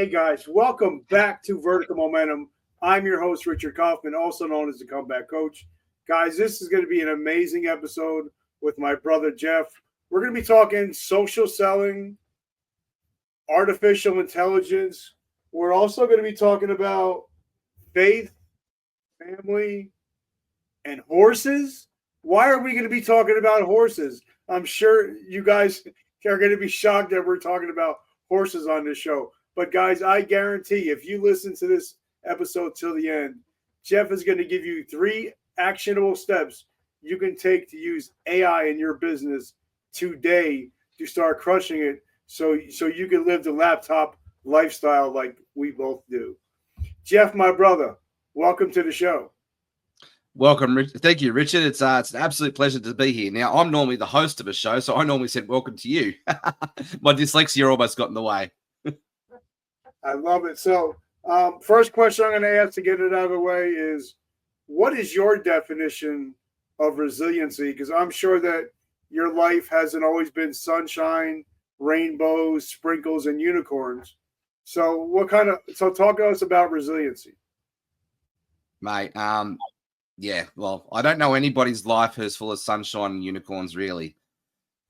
Hey guys, welcome back to Vertical Momentum. I'm your host, Richard Kaufman, also known as the Comeback Coach. Guys, this is going to be an amazing episode with my brother Jeff. We're going to be talking social selling, artificial intelligence. We're also going to be talking about faith, family, and horses. Why are we going to be talking about horses? I'm sure you guys are going to be shocked that we're talking about horses on this show. But guys, I guarantee if you listen to this episode till the end, Jeff is going to give you 3 actionable steps you can take to use AI in your business today to start crushing it so you can live the laptop lifestyle like we both do. Jeff, my brother, welcome to the show. Welcome, Rich. Thank you, Richard. It's an absolute pleasure to be here. Now, I'm normally the host of a show, so I normally said welcome to you. My dyslexia almost got in the way. I love it. So, first question I'm going to ask to get it out of the way is, what is your definition of resiliency? Because I'm sure that your life hasn't always been sunshine, rainbows, sprinkles, and unicorns. So, talk to us about resiliency. Mate, yeah, well, I don't know anybody's life who's full of sunshine and unicorns, really.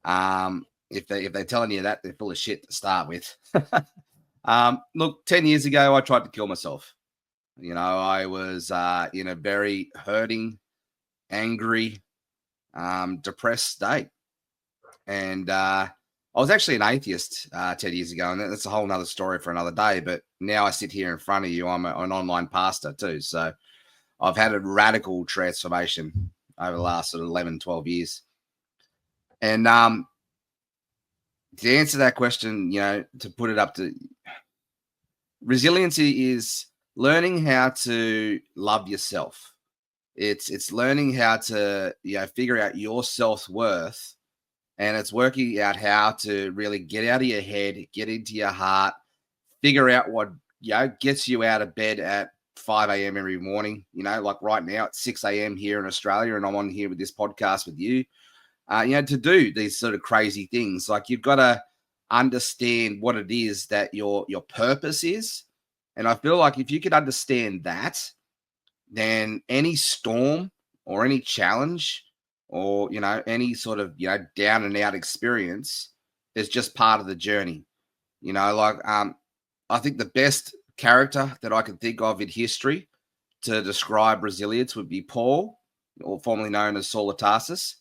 If they're telling you that, they're full of shit to start with. Look, 10 years ago, I tried to kill myself. You know, I was in a very hurting, angry, depressed state. And I was actually an atheist 10 years ago, and that's a whole nother story for another day. But now I sit here in front of you. I'm an online pastor too. So I've had a radical transformation over the last sort of 11, 12 years. And to answer that question, you know, to put it up to resiliency is learning how to love yourself. It's learning how to, you know, figure out your self-worth, and it's working out how to really get out of your head, get into your heart, figure out what, you know, gets you out of bed at 5 a.m. every morning. You know, like right now it's 6 a.m. here in Australia, and I'm on here with this podcast with you. You know, to do these sort of crazy things. Like, you've got to understand what it is that your purpose is. And I feel like if you could understand that, then any storm or any challenge or, you know, any sort of, you know, down and out experience is just part of the journey. You know, like, I think the best character that I can think of in history to describe resilience would be Paul, or formerly known as Saul of Tarsus.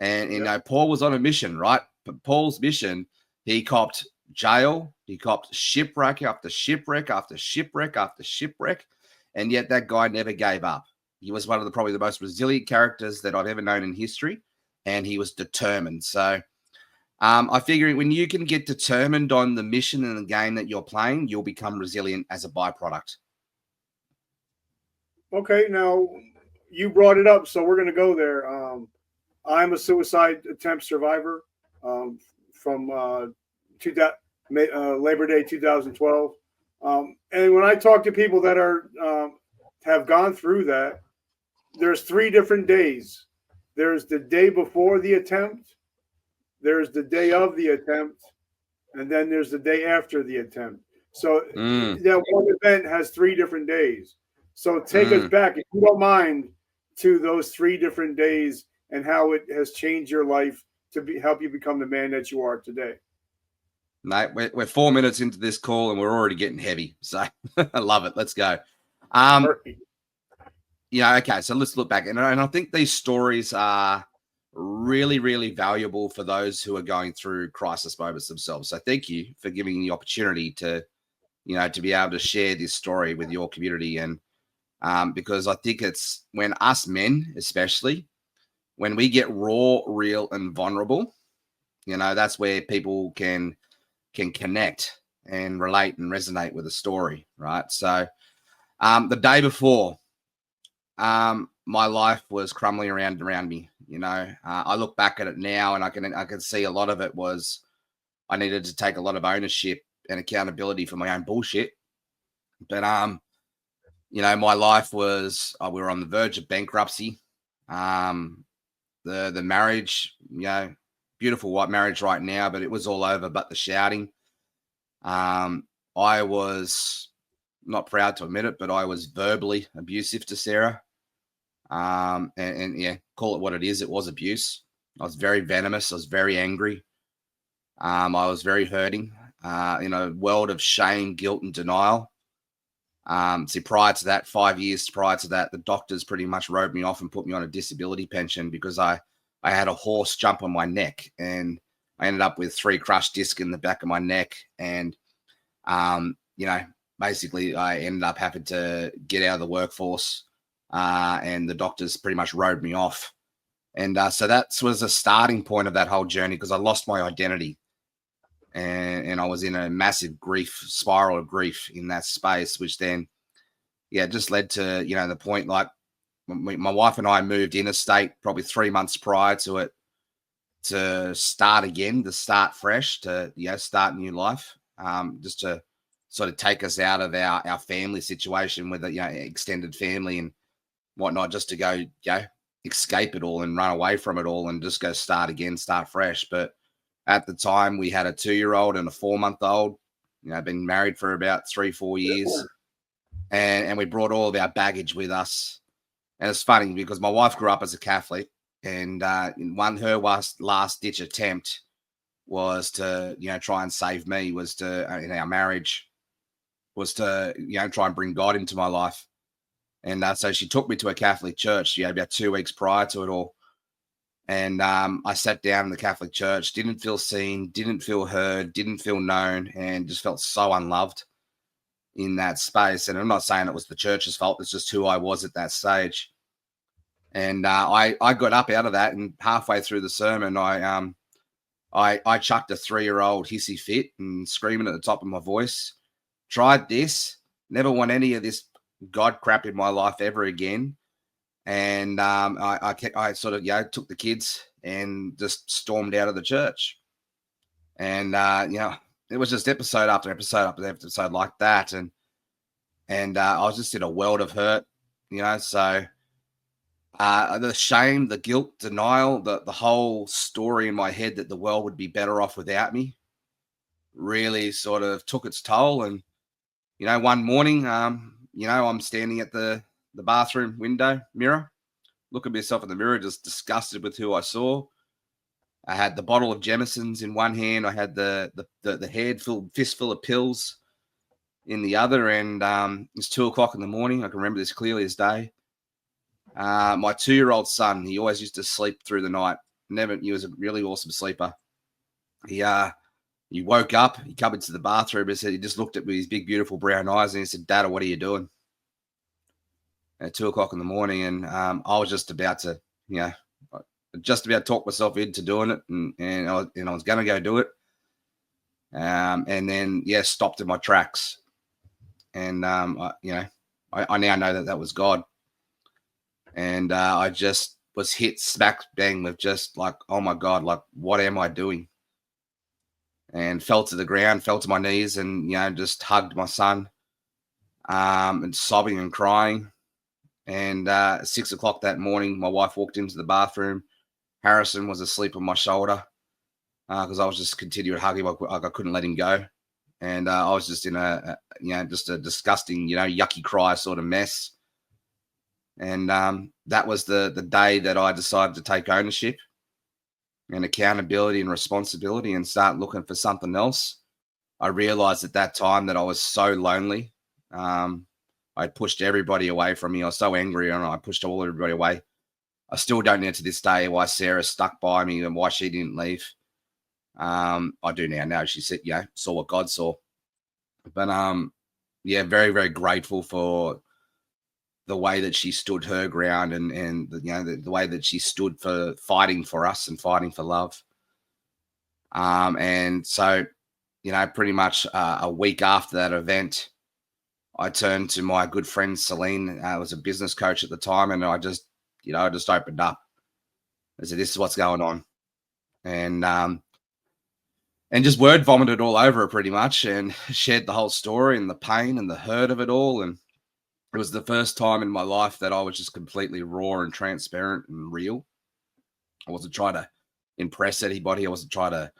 And, you know, Paul was on a mission, right? But Paul's mission, he copped jail, he copped shipwreck after shipwreck after shipwreck after shipwreck, and yet that guy never gave up. He was one of probably the most resilient characters that I've ever known in history, and he was determined. So I figure when you can get determined on the mission and the game that you're playing, you'll become resilient as a byproduct. Okay, now you brought it up, so we're going to go there. I'm a suicide attempt survivor from Labor Day 2012. And when I talk to people that have gone through that, there's 3 different days. There's the day before the attempt, there's the day of the attempt, and then there's the day after the attempt. So that one event has 3 different days. So take us back, if you don't mind, to those 3 different days and how it has changed your life to help you become the man that you are today. Mate, we're 4 minutes into this call and we're already getting heavy. So I love it. Let's go. Yeah, okay. So let's look back. And I think these stories are really, really valuable for those who are going through crisis moments themselves. So thank you for giving me the opportunity to, you know, to be able to share this story with your community. And because I think it's when us men, especially, when we get raw, real, and vulnerable, you know, that's where people can connect and relate and resonate with a story, right? So the day before, my life was crumbling around me. You know, I look back at it now and I can see a lot of it was I needed to take a lot of ownership and accountability for my own bullshit. But you know, my life was we were on the verge of bankruptcy. The marriage, you know, beautiful white marriage right now, but it was all over but the shouting. I was not proud to admit it, but I was verbally abusive to Sarah. And yeah, call it what it is. It was abuse. I was very venomous. I was very angry. I was very hurting, in a world of shame, guilt, and denial. See, prior to that, 5 years prior to that, the doctors pretty much wrote me off and put me on a disability pension because I had a horse jump on my neck, and I ended up with 3 crushed discs in the back of my neck. And, you know, basically I ended up having to get out of the workforce, and the doctors pretty much wrote me off. And so that was a starting point of that whole journey because I lost my identity. And I was in a massive spiral of grief in that space, which then, yeah, just led to, the point like my wife and I moved interstate probably 3 months prior to it to start again, to start fresh, to, start new life, just to sort of take us out of our family situation with a, extended family and whatnot, just to go, escape it all and run away from it all and just go start again, start fresh. But at the time, we had a 2-year-old and a 4-month-old. Been married for about 3-4 years, and we brought all of our baggage with us. And it's funny because my wife grew up as a Catholic, and her last ditch attempt was to try and save me. Was to in our marriage was to try and bring God into my life. And so she took me to a Catholic church. About 2 weeks prior to it all. And I sat down in the Catholic church, didn't feel seen, didn't feel heard, didn't feel known, and just felt so unloved in that space. And I'm not saying it was the church's fault. It's just who I was at that stage. And I got up out of that, and halfway through the sermon, I chucked a 3-year-old hissy fit and screaming at the top of my voice. Tried this, never want any of this God crap in my life ever again. And I sort of took the kids and just stormed out of the church. And it was just episode after episode after episode like that. And I was just in a world of hurt, So the shame, the guilt, denial, the whole story in my head that the world would be better off without me really sort of took its toll. And one morning, I'm standing at the bathroom window mirror, looking at myself in the mirror, just disgusted with who I saw. I had the bottle of Jamison's in one hand. I had the fistful of pills in the other. And it's 2:00 in the morning. I can remember this clearly as day. My 2-year-old son, he always used to sleep through the night. He was a really awesome sleeper. He woke up, he came into the bathroom and said, he just looked at me with his big, beautiful brown eyes and he said, "Dad, what are you doing?" At 2:00 in the morning. And I was just about to, talk myself into doing it. And I was going to go do it. And then, stopped in my tracks. And, I now know that was God. And I just was hit smack bang with just like, oh my God, like, what am I doing? And fell to the ground, fell to my knees and, just hugged my son, and sobbing and crying. And 6:00 that morning, my wife walked into the bathroom. Harrison was asleep on my shoulder because I was just continuing to hug him. I couldn't let him go. And I was just in just a disgusting, yucky cry sort of mess. And that was the day that I decided to take ownership and accountability and responsibility and start looking for something else. I realized at that time that I was so lonely. I pushed everybody away from me. I was so angry and I pushed everybody away. I still don't know to this day why Sarah stuck by me and why she didn't leave. I do now. She said, saw what God saw. But very, very grateful for the way that she stood her ground and the way that she stood for fighting for us and fighting for love. And so, pretty much a week after that event, I turned to my good friend Celine. I was a business coach at the time, and I just opened up. I said, "This is what's going on," and just word vomited all over her pretty much, and shared the whole story and the pain and the hurt of it all. And it was the first time in my life that I was just completely raw and transparent and real. I wasn't trying to impress anybody. I wasn't trying to,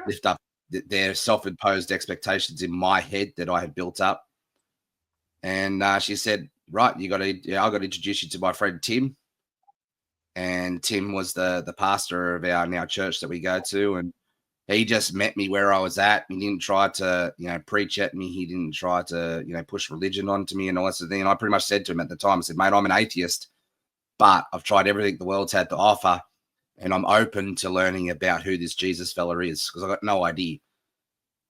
lift up their self-imposed expectations in my head that I had built up. And she said, right, I got to introduce you to my friend Tim. And Tim was the pastor of our now church that we go to. And he just met me where I was at. He didn't try to, preach at me. He didn't try to, push religion onto me and all that sort of thing. And I pretty much said to him at the time, I said, mate, I'm an atheist, but I've tried everything the world's had to offer. And I'm open to learning about who this Jesus fella is, because I got no idea.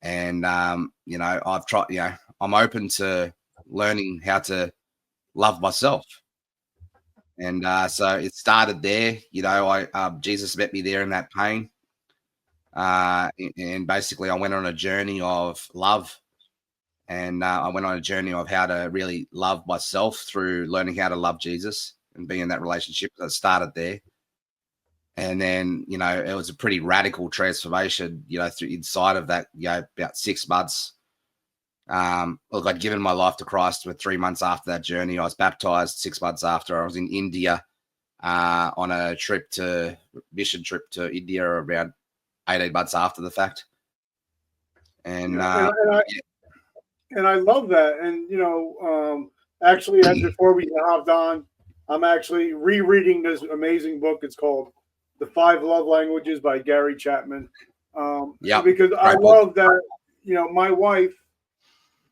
And, I've tried, I'm open to learning how to love myself. And so it started there. Jesus met me there in that pain. And basically I went on a journey of love, and I went on a journey of how to really love myself through learning how to love Jesus and be in that relationship. That started there. And then, it was a pretty radical transformation, through inside of that, about 6 months. Look, I'd given my life to Christ with 3 months after that journey. I was baptized 6 months after. I was in India on a mission trip to India around 18 months after the fact. And I love that. And actually, as before we hopped on, I'm actually rereading this amazing book. It's called The 5 Love Languages by Gary Chapman. Because I love that, my wife,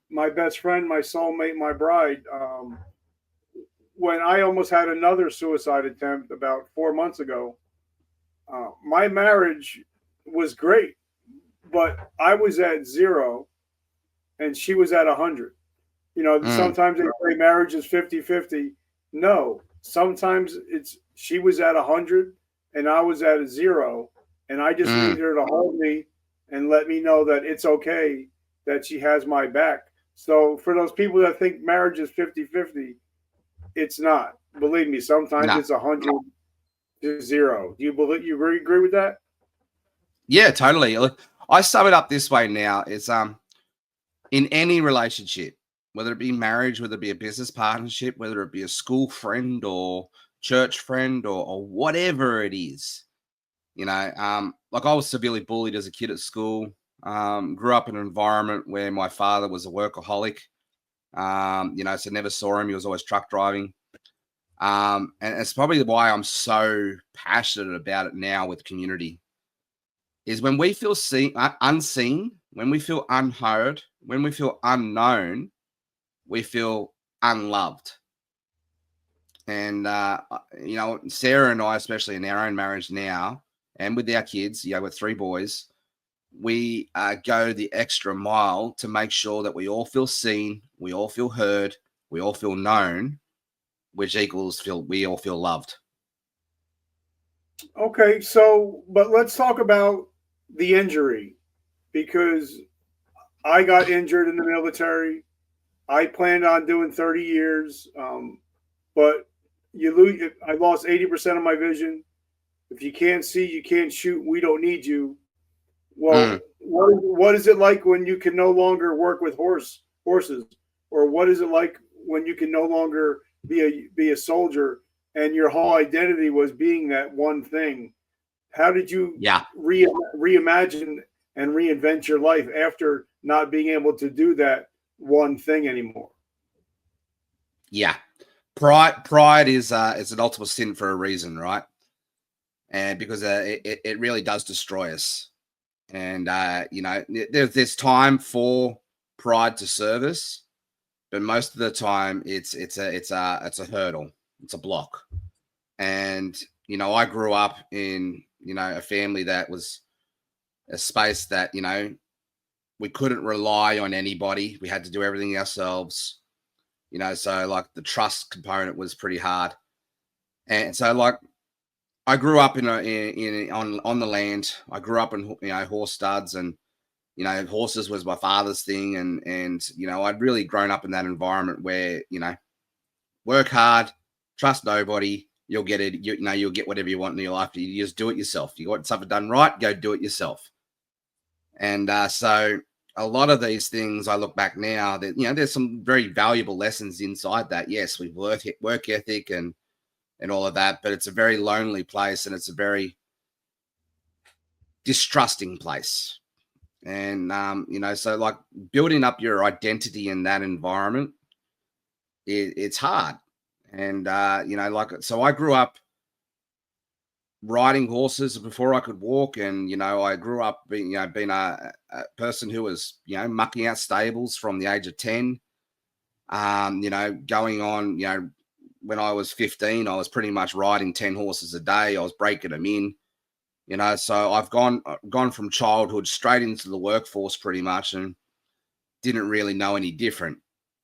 my best friend, my soulmate, my bride, when I almost had another suicide attempt about 4 months ago, my marriage was great, but I was at 0 and she was at 100. Sometimes they say marriage is 50-50. No, sometimes she was at 100 and I was at 0, and I just need her to hold me and let me know that it's okay, that she has my back. So for those people that think marriage is 50-50, it's not. Believe me, sometimes it's 100 to 0. Do you agree with that? Yeah, totally. I sum it up this way now. It's in any relationship, whether it be marriage, whether it be a business partnership, whether it be a school friend or church friend or whatever it is, like I was severely bullied as a kid at school. Grew up in an environment where my father was a workaholic. So never saw him. He was always truck driving. And it's probably why I'm so passionate about it now with community, is when we feel unseen, when we feel unheard, when we feel unknown, we feel unloved. And, Sarah and I, especially in our own marriage now, and with our kids, with 3 boys, we go the extra mile to make sure that we all feel seen, we all feel heard, we all feel known, which equals we all feel loved. Okay, but let's talk about the injury, because I got injured in the military. I planned on doing 30 years, but I lost 80% of my vision. If you can't see, you can't shoot. We don't need you. Well, what is it like when you can no longer work with horses, or what is it like when you can no longer be a soldier and your whole identity was being that one thing? How did you reimagine and reinvent your life after not being able to do that one thing anymore? Yeah. Pride is an ultimate sin for a reason, right? And because it really does destroy us. And there's time for pride to serve us, but most of the time it's a hurdle, it's a block. And I grew up in a family that was a space that we couldn't rely on anybody. We had to do everything ourselves. So like the trust component was pretty hard. And so like I grew up on the land. I grew up in horse studs, and horses was my father's thing, and I'd really grown up in that environment where work hard, trust nobody, you'll get it. You'll get whatever you want in your life. You just do it yourself. You want something done right, go do it yourself. And so a lot of these things, I look back now that there's some very valuable lessons inside that. Yes, we work ethic and all of that, but it's a very lonely place, and it's a very distrusting place. And so like building up your identity in that environment, it's hard. And so I grew up riding horses before I could walk, and I grew up being a person who was mucking out stables from the age of 10. Going on, when I was 15, I was pretty much riding 10 horses a day. I was breaking them in. So I've gone from childhood straight into the workforce pretty much, and didn't really know any different.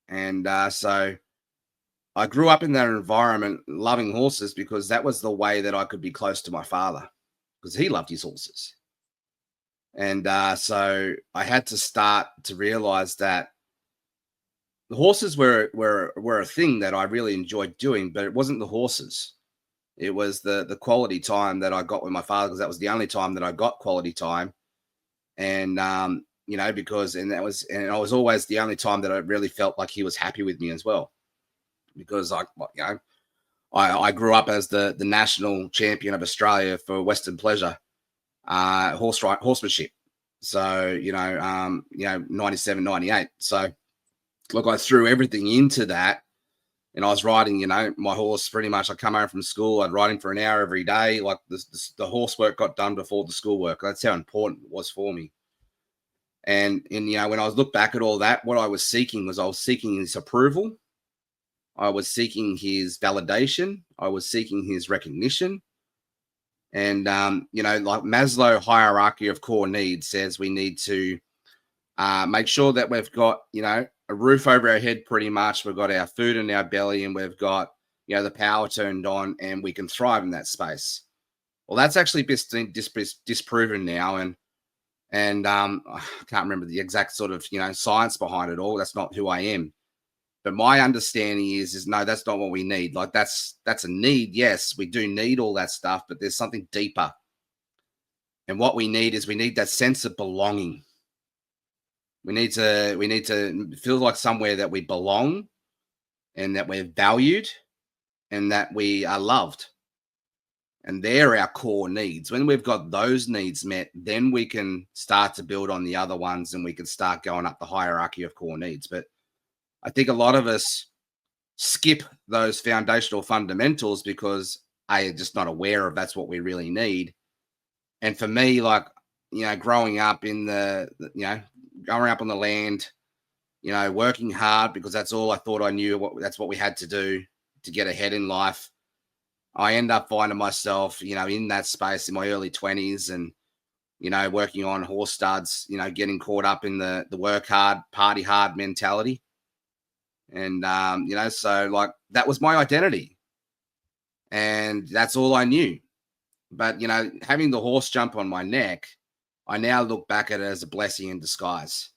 And so I grew up in that environment, loving horses, because that was the way that I could be close to my father, because he loved his horses. And so I had to start to realize that the horses were a thing that I really enjoyed doing, but it wasn't the horses. It was the quality time that I got with my father, because that was the only time that I got quality time. And because and I was always the only time that I really felt like he was happy with me as well, because I grew up as the national champion of Australia for Western pleasure, horsemanship. So 97, 98. So look, I threw everything into that. And I was riding, my horse pretty much. I'd come home from school, I'd ride him for an hour every day. Like the horse work got done before the school work. That's how important it was for me. And when I was look back at all that, what I was seeking his approval. I was seeking his validation. I was seeking his recognition. And, like Maslow hierarchy of core needs says we need to make sure that we've got, a roof over our head pretty much. We've got our food in our belly, and we've got, the power turned on, and we can thrive in that space. Well, that's actually disproven now. And I can't remember the exact sort of, science behind it all. That's not who I am. But my understanding is no, that's not what we need. Like that's a need. Yes, we do need all that stuff, but there's something deeper. And what we need that sense of belonging. We need to feel like somewhere that we belong, and that we're valued, and that we are loved. And they're our core needs. When we've got those needs met, then we can start to build on the other ones, and we can start going up the hierarchy of core needs. But I think a lot of us skip those foundational fundamentals because are just not aware of that's what we really need. And for me, like, growing up growing up on the land, working hard because that's all I thought I knew. That's what we had to do to get ahead in life. I end up finding myself, in that space in my early 20s, and, working on horse studs, getting caught up in the work hard, party hard mentality. And, so like that was my identity, and that's all I knew. But, having the horse jump on my neck, I now look back at it as a blessing in disguise.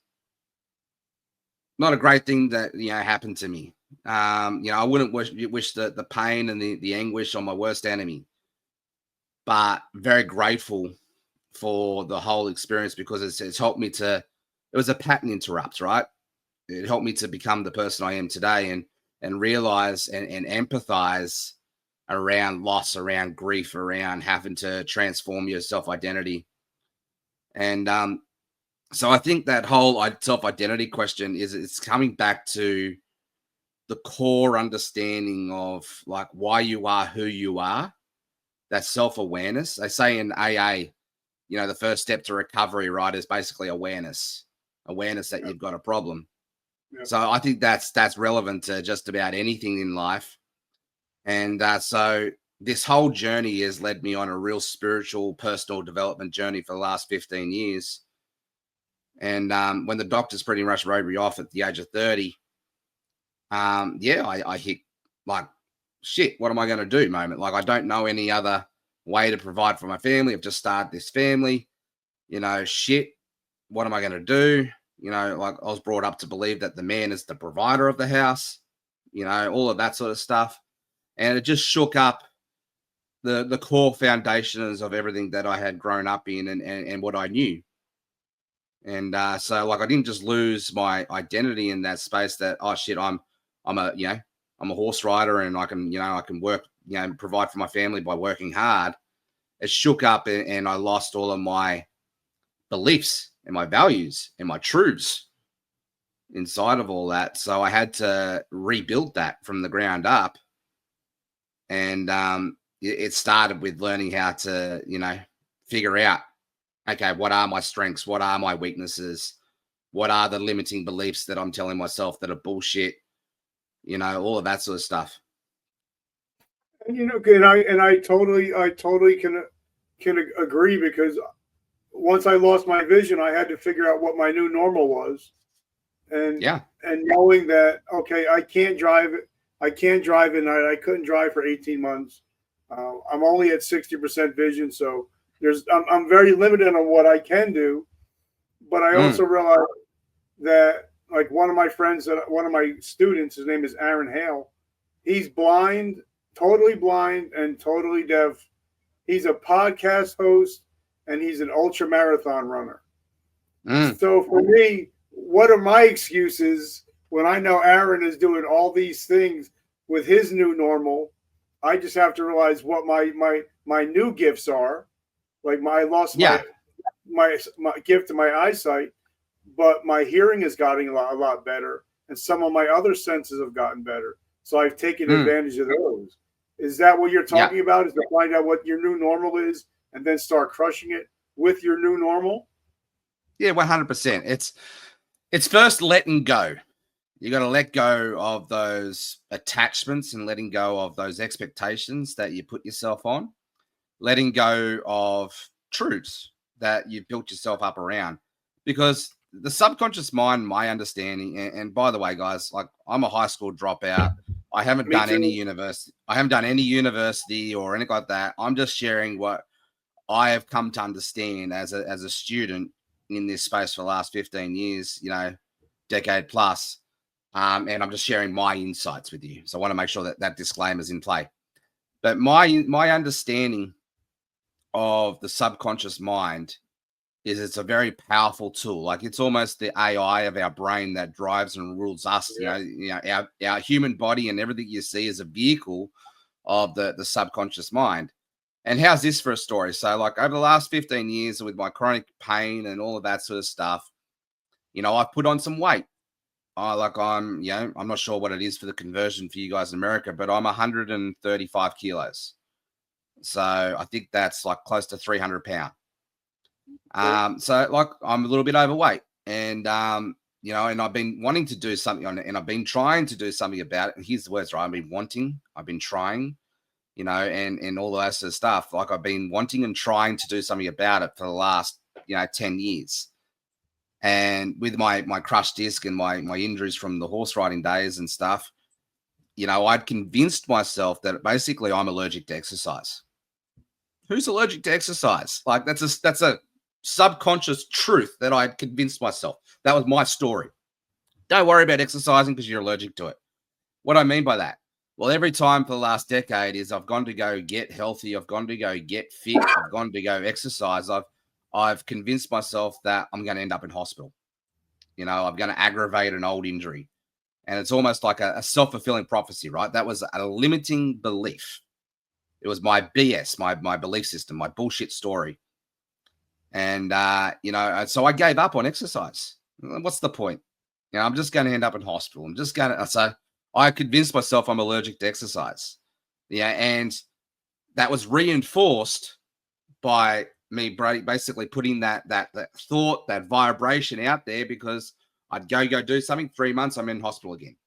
Not a great thing that, happened to me. I wouldn't wish the pain and the anguish on my worst enemy, but very grateful for the whole experience, because it's helped me it was a pattern interrupt, right? It helped me to become the person I am today, and realize and empathize around loss, around grief, around having to transform your self-identity. And so I think that whole self-identity question it's coming back to the core understanding of like why you are who you are, that self-awareness. They say in AA, the first step to recovery, right, is basically awareness that you've got a problem. So I think that's relevant to just about anything in life. And so this whole journey has led me on a real spiritual, personal development journey for the last 15 years. And when the doctors pretty much wrote me off at the age of 30, I hit like, shit, what am I going to do moment? Like, I don't know any other way to provide for my family. I've just started this family, shit, what am I going to do? Like I was brought up to believe that the man is the provider of the house, all of that sort of stuff. And it just shook up the core foundations of everything that I had grown up in and what I knew. And so like I didn't just lose my identity in that space that, oh shit, I'm a horse rider, and I can work, provide for my family by working hard. It shook up, and I lost all of my beliefs and my values and my truths inside of all that. So I had to rebuild that from the ground up. And it started with learning how to, figure out, okay, what are my strengths? What are my weaknesses? What are the limiting beliefs that I'm telling myself that are bullshit? All of that sort of stuff. And I totally can agree, because once I lost my vision, I had to figure out what my new normal was, and Yeah. and knowing that, okay, I can't drive at night. I couldn't drive for 18 months. I'm only at 60% vision, so I'm very limited on what I can do. But I also realized that, like, one of my students, his name is Aaron Hale. He's totally blind and totally deaf. He's a podcast host, and he's an ultra marathon runner. So for me, what are my excuses when I know Aaron is doing all these things with his new normal? I just have to realize what my new gifts are. Like, I lost my gift to my eyesight, but my hearing has gotten a lot better, and some of my other senses have gotten better. So I've taken advantage of those. Is that what you're talking about? Is to find out what your new normal is and then start crushing it with your new normal? Yeah, 100%. It's first letting go. You got to let go of those attachments and letting go of those expectations that you put yourself on, letting go of truths that you've built yourself up around. Because the subconscious mind, my understanding, and by the way, guys, like, I'm a high school dropout. I haven't done any university. I haven't done any university or anything like that. I'm just sharing what I have come to understand as a student in this space for the last 15 years, decade plus. And I'm just sharing my insights with you. So I want to make sure that disclaimer is in play. But my understanding of the subconscious mind is it's a very powerful tool. Like, it's almost the AI of our brain that drives and rules us. Our human body and everything you see is a vehicle of the subconscious mind. And how's this for a story? So, like, over the last 15 years with my chronic pain and all of that sort of stuff, I've put on some weight. I'm not sure what it is for the conversion for you guys in America, but I'm 135 kilos. So I think that's like close to 300 pounds. So, like, I'm a little bit overweight, and and I've been wanting to do something on it, and I've been trying to do something about it. And here's the words, right? I've been trying, and all that sort of stuff. Like, I've been wanting and trying to do something about it for the last, 10 years. And with my crushed disc and my injuries from the horse riding days and stuff, I'd convinced myself that basically I'm allergic to exercise. Who's allergic to exercise? Like, that's a subconscious truth that I'd convinced myself. That was my story. Don't worry about exercising because you're allergic to it. What I mean by that? Well, every time for the last decade is I've gone to go get healthy, I've gone to go get fit, I've gone to go exercise, I've convinced myself that I'm going to end up in hospital. I'm going to aggravate an old injury. And it's almost like a self-fulfilling prophecy, right? That was a limiting belief. It was my BS, my belief system, my bullshit story. And, so I gave up on exercise. What's the point? I'm just going to end up in hospital. So I convinced myself I'm allergic to exercise. Yeah. And that was reinforced by me basically putting that thought, that vibration out there, because I'd go do something, 3 months, I'm in hospital again,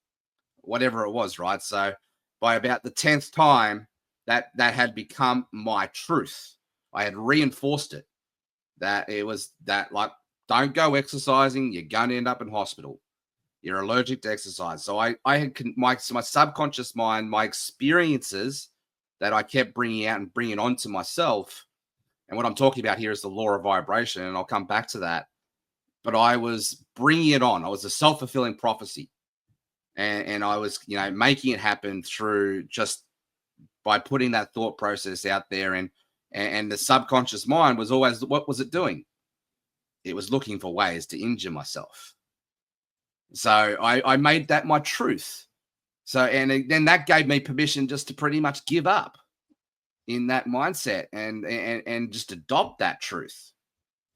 whatever it was. Right. So by about the 10th time, that had become my truth. I had reinforced it, that it was that, like, don't go exercising, you're going to end up in hospital. You're allergic to exercise. So I had my subconscious mind, my experiences that I kept bringing out and bringing onto myself. And what I'm talking about here is the law of vibration, and I'll come back to that. But I was bringing it on. I was a self-fulfilling prophecy. And I was, making it happen through just by putting that thought process out there. And the subconscious mind was always, what was it doing? It was looking for ways to injure myself. So I made that my truth. So, and then that gave me permission just to pretty much give up in that mindset and just adopt that truth.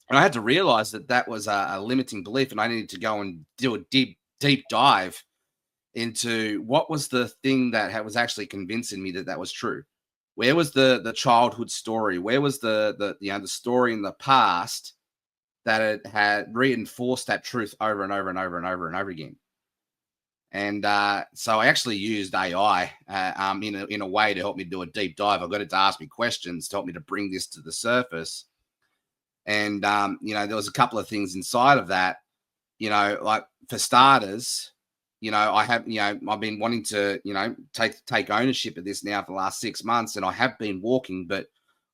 And I had to realize that that was a limiting belief, and I needed to go and do a deep dive into what was the thing that was actually convincing me that that was true. Where was the childhood story? Where was the story in the past that it had reinforced that truth over and over and over and over and over again? And so I actually used AI in a way to help me do a deep dive. I got it to ask me questions to help me to bring this to the surface. And there was a couple of things inside of that. Like for starters, I've been wanting to, take ownership of this now for the last 6 months, and I have been walking, but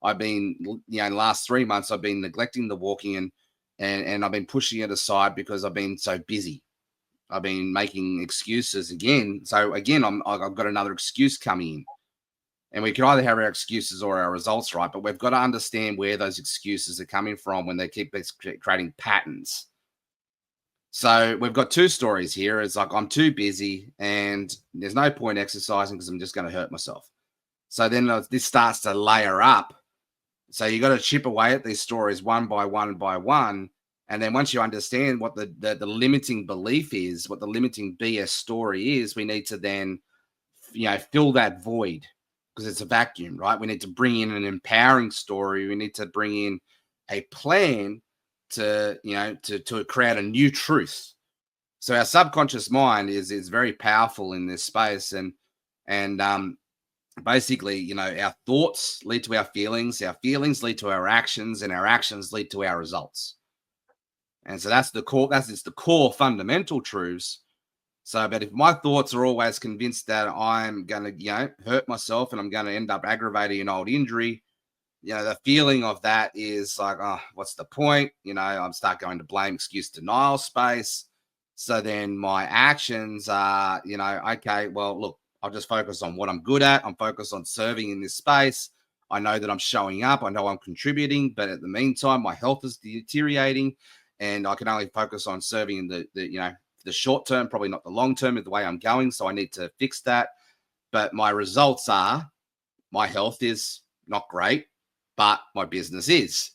I've been, in the last 3 months, I've been neglecting the walking and I've been pushing it aside because I've been so busy. I've been making excuses again. So again, I've got another excuse coming in, and we can either have our excuses or our results right, but we've got to understand where those excuses are coming from when they keep creating patterns. So we've got two stories here. It's like I'm too busy and there's no point exercising because I'm just going to hurt myself. So then this starts to layer up. So you got to chip away at these stories one by one by one. And then once you understand what the limiting belief is, what the limiting BS story is, we need to then, fill that void because it's a vacuum, right? We need to bring in an empowering story. We need to bring in a plan to create a new truth. So our subconscious mind is very powerful in this space, and basically, our thoughts lead to our feelings lead to our actions, and our actions lead to our results. And so that's the core fundamental truths. So, but if my thoughts are always convinced that I'm going to, hurt myself and I'm going to end up aggravating an old injury, the feeling of that is like, oh, what's the point? I'm start going to blame, excuse, denial space. So then my actions are, okay, well, look, I'll just focus on what I'm good at. I'm focused on serving in this space. I know that I'm showing up. I know I'm contributing, but at the meantime, my health is deteriorating, and I can only focus on serving in the short term, probably not the long term of the way I'm going. So I need to fix that. But my results are my health is not great, but my business is,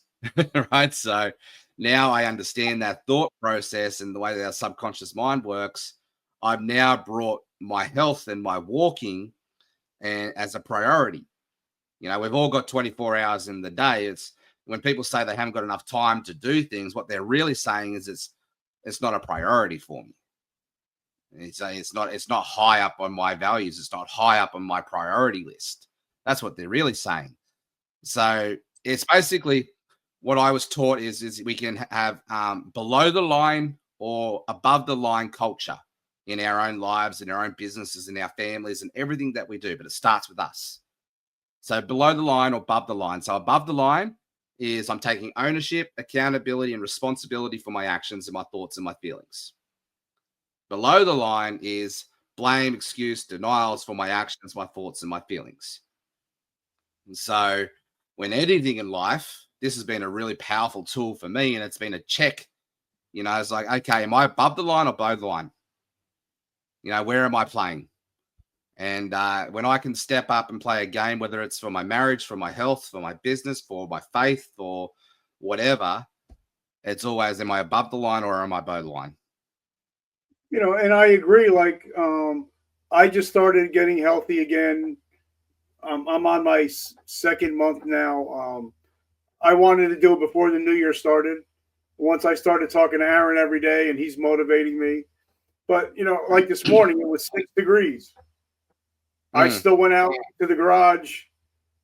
right? So now I understand that thought process and the way that our subconscious mind works. I've now brought my health and my walking as a priority. We've all got 24 hours in the day. It's when people say they haven't got enough time to do things, what they're really saying is it's not a priority for me. It's not high up on my values. It's not high up on my priority list. That's what they're really saying. So it's basically what I was taught is we can have below the line or above the line culture in our own lives, in our own businesses, in our families, and everything that we do. But it starts with us. So below the line or above the line. So above the line is I'm taking ownership, accountability, and responsibility for my actions and my thoughts and my feelings. Below the line is blame, excuse, denials for my actions, my thoughts, and my feelings. And so when anything in life, this has been a really powerful tool for me, and it's been a check. It's like, okay, am I above the line or below the line? Where am I playing? And when I can step up and play a game, whether it's for my marriage, for my health, for my business, for my faith, or whatever, it's always, am I above the line or am I below the line? And I agree. Like, I just started getting healthy again. I'm on my second month now. I wanted to do it before the new year started. Once I started talking to Aaron every day, and he's motivating me. But like this morning, it was 6 degrees. I still went out to the garage.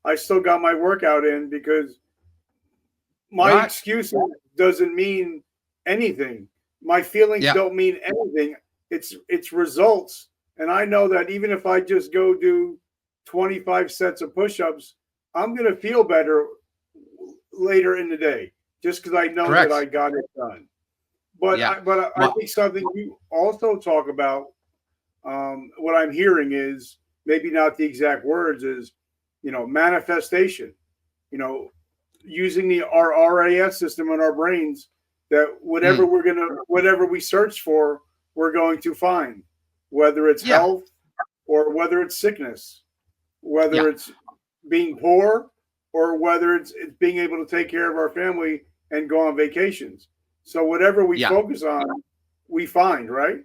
I still got my workout in because my excuse doesn't mean anything. My feelings don't mean anything. It's results. And I know that even if I just go do 25 sets of push-ups, I'm going to feel better later in the day just because I know that I got it done. But I think something you also talk about, what I'm hearing is maybe not the exact words, is manifestation. Using our RAS system in our brains, that whatever we search for, we're going to find, whether it's health or whether it's sickness, whether it's being poor or whether it's being able to take care of our family and go on vacations. So whatever we Yeah. focus on, we find, right?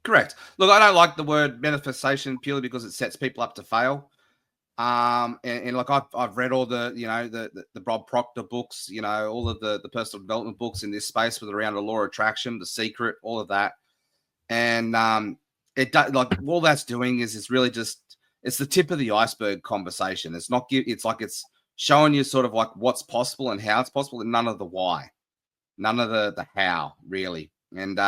Correct. Look, I don't like the word manifestation purely because it sets people up to fail. And like I've read all the the Bob Proctor books, all of the personal development books in this space with around the law of attraction, The Secret, all of that, and it does, like, all that's doing is it's really just, it's the tip of the iceberg conversation. It's not, it's like it's showing you sort of like what's possible and how it's possible, and none of the why, none of the how really. And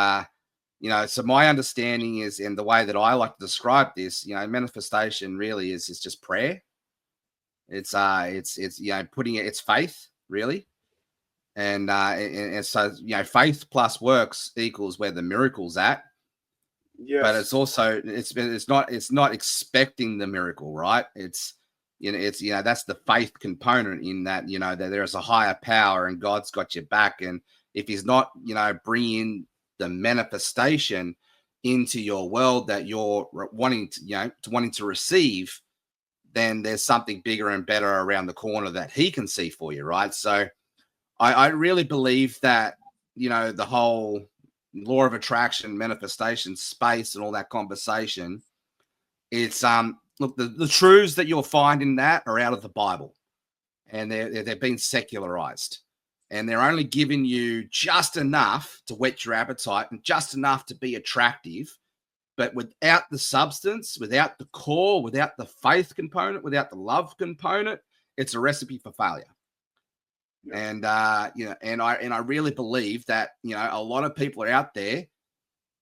so my understanding is, and the way that I like to describe this, manifestation really is just prayer. It's putting it's faith really. And so faith plus works equals where the miracle's at. Yes. But it's also it's not expecting the miracle, right? It's that's the faith component in that, that there's a higher power and God's got your back. And if he's not bringing the manifestation into your world that you're wanting to receive, then there's something bigger and better around the corner that he can see for you, right? So I really believe that the whole law of attraction, manifestation space, and all that conversation, it's look, the truths that you'll find in that are out of the Bible, and they've been secularized, and they're only giving you just enough to whet your appetite and just enough to be attractive, but without the substance, without the core, without the faith component, without the love component, it's a recipe for failure. Yeah. And I really believe that a lot of people are out there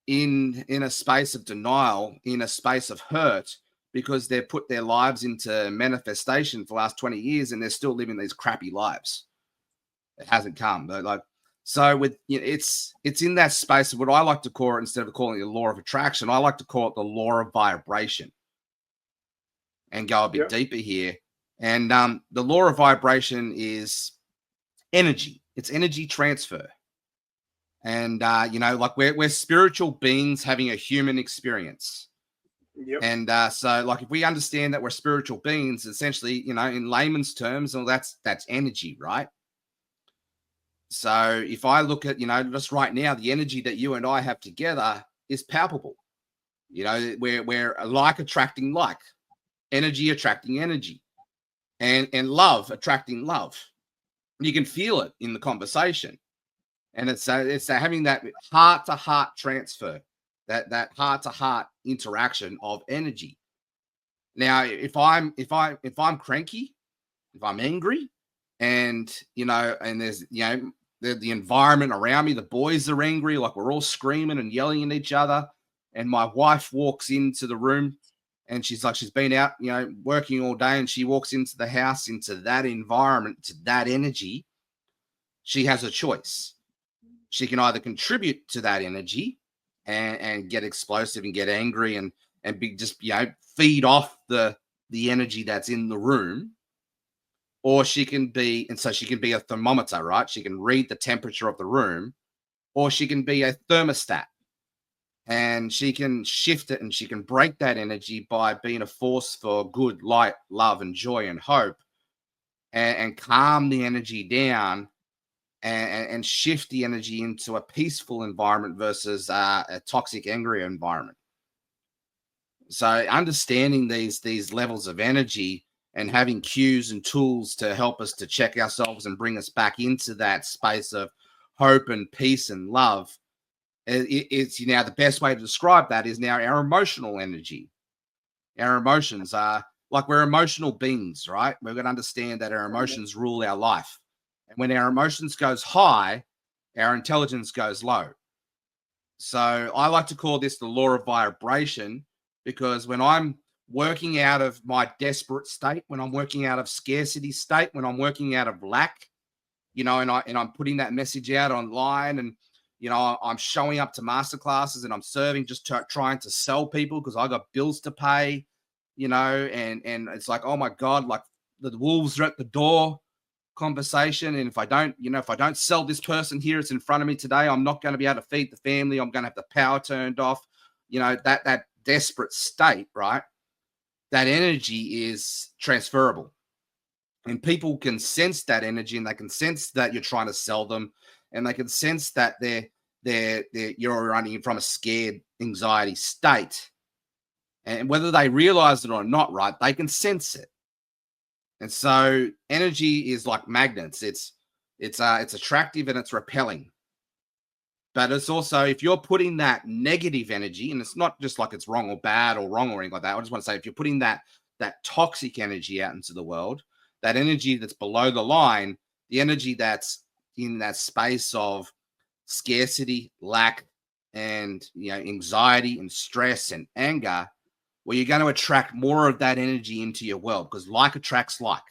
in a space of denial, in a space of hurt, because they've put their lives into manifestation for the last 20 years and they're still living these crappy lives. It hasn't come. But so with it's in that space of what I like to call it, instead of calling it the law of attraction, I like to call it the law of vibration, and go a bit deeper here. And the law of vibration is energy. It's energy transfer. And like we're spiritual beings having a human experience. Yep. And so like if we understand that we're spiritual beings, essentially, in layman's terms, well, that's energy, right? So if I look at, just right now, the energy that you and I have together is palpable. We're like attracting like, energy attracting energy, and love attracting love. You can feel it in the conversation, and it's having that heart to heart transfer, that heart to heart interaction of energy. Now, if I'm cranky, if I'm angry, and and there's the environment around me, the boys are angry, like we're all screaming and yelling at each other, and my wife walks into the room, and she's been out working all day, and she walks into the house, into that environment, to that energy. She has a choice. She can either contribute to that energy and get explosive and get angry and be just feed off the energy that's in the room, or she can be a thermometer, right? She can read the temperature of the room, or she can be a thermostat, and she can shift it, and she can break that energy by being a force for good, light, love, and joy and hope, and calm the energy down, and shift the energy into a peaceful environment versus a toxic, angry environment. So understanding these levels of energy and having cues and tools to help us to check ourselves and bring us back into that space of hope and peace and love, it's the best way to describe that is now our emotional energy. Our emotions are like, we're emotional beings, right? We're going to understand that our emotions rule our life. And when our emotions goes high, our intelligence goes low. So I like to call this the law of vibration, because when I'm working out of my desperate state, when I'm working out of scarcity state, when I'm working out of lack, and I'm putting that message out online, and I'm showing up to masterclasses, and I'm serving, just trying to sell people because I got bills to pay, and it's like, oh my God, like the wolves are at the door conversation. And if I don't sell this person here, it's in front of me today, I'm not going to be able to feed the family. I'm going to have the power turned off, that desperate state, right? That energy is transferable. And people can sense that energy, and they can sense that you're trying to sell them, and they can sense that you're running from a scared anxiety state. And whether they realize it or not, right, they can sense it. And so energy is like magnets. It's attractive and it's repelling. But it's also, if you're putting that negative energy, and it's not just like it's wrong or bad or wrong or anything like that. I just want to say, if you're putting that toxic energy out into the world, that energy that's below the line, the energy that's in that space of scarcity, lack, and anxiety and stress and anger, well, you're going to attract more of that energy into your world, because like attracts like.